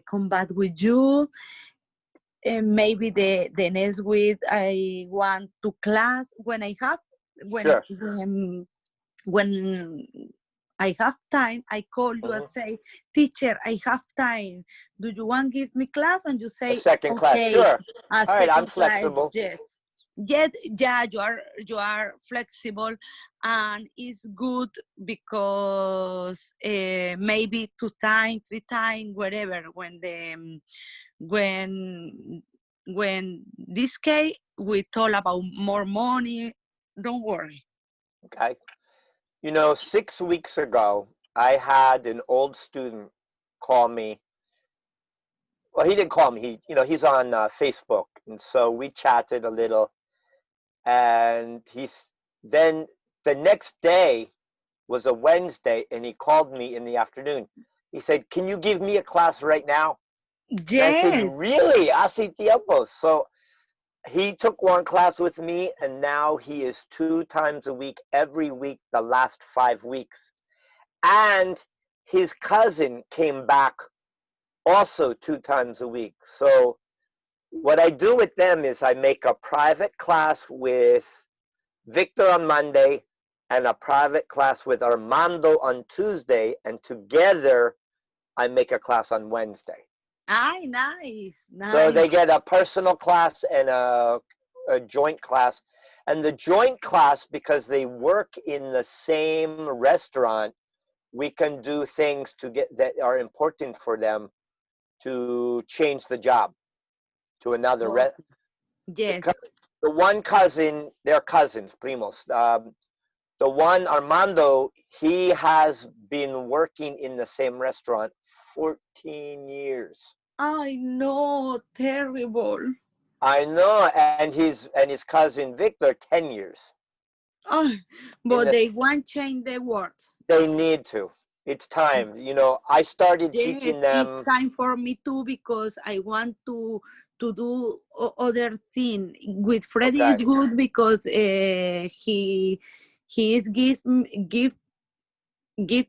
come back with you. Maybe the next week I want to class when I have when sure. when when I have time, I call you and Mhm. say, teacher, I have time. Do you want to give me class? And you A say, second class, okay, sure. a All right, I'm second class, flexible. yes. Yet, yeah, you are flexible, and it's good because maybe 2 times, 3 times, whatever. When when this case we talk about more money, don't worry. Okay. You know, 6 weeks ago, I had an old student call me. Well, he didn't call me. He's on Facebook, and so we chatted a little. And then the next day was a Wednesday, and he called me in the afternoon. He said, "Can you give me a class right now?" And I said, Yes. "Really? Hace tiempo." So he took one class with me, and now he is 2 times a week, every week, the last 5 weeks. And his cousin came back also 2 times a week. So what I do with them is I make a private class with Victor on Monday and a private class with Armando on Tuesday, and together I make a class on Wednesday. Ay, nice, So they nice. get a personal class and a joint class. And the joint class, because they work in the same restaurant, we can do things to get that are important for them to change the job to another Oh, because yes. the one cousin, they're cousins, primos. The one Armando, he has been working in the same restaurant 14 years. I know, terrible. I know, and his cousin Victor 10 years. Oh, In but they this, want change the words. they need to. It's time. I started Yes, teaching it's them. time for me too because I want to do other thing. With Freddy Okay, is good because he is give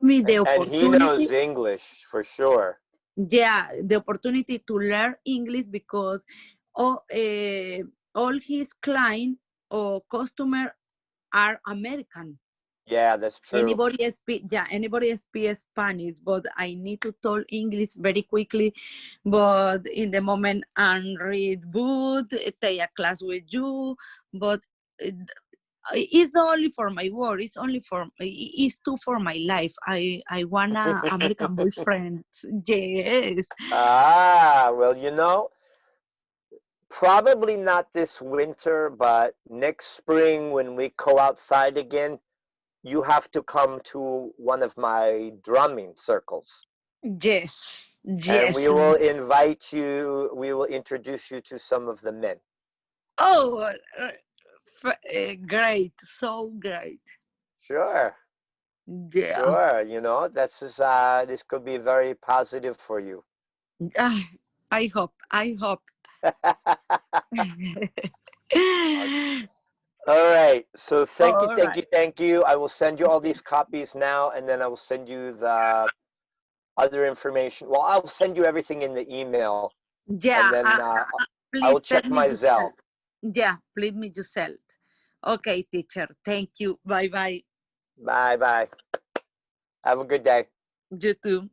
me the and he knows opportunity. English for sure. Yeah, the opportunity to learn English because all, all his client or customer are American. Yeah, that's true. Anybody speak Spanish, but I need to talk English very quickly. But in the moment and read good, take a class with you, but it's not only for my work, it's too for my life. I want a American boyfriend. Yes. Well, probably not this winter, but next spring when we go outside again, you have to come to one of my drumming circles. Yes, And yes. we will introduce you to some of the men. Oh, great, so great. Sure, Yeah. sure. This could be very positive for you. Ah, I hope. I hope. All right. So thank you, All thank you, right. thank you. I will send you all these copies now, and then I will send you the other information. Well, I'll send you everything in the email, and Yeah. then I will Please check send me my yourself. Zelle. Yeah. Please me yourself. Okay, teacher. Thank you. Bye bye. Bye bye. Have a good day. You too.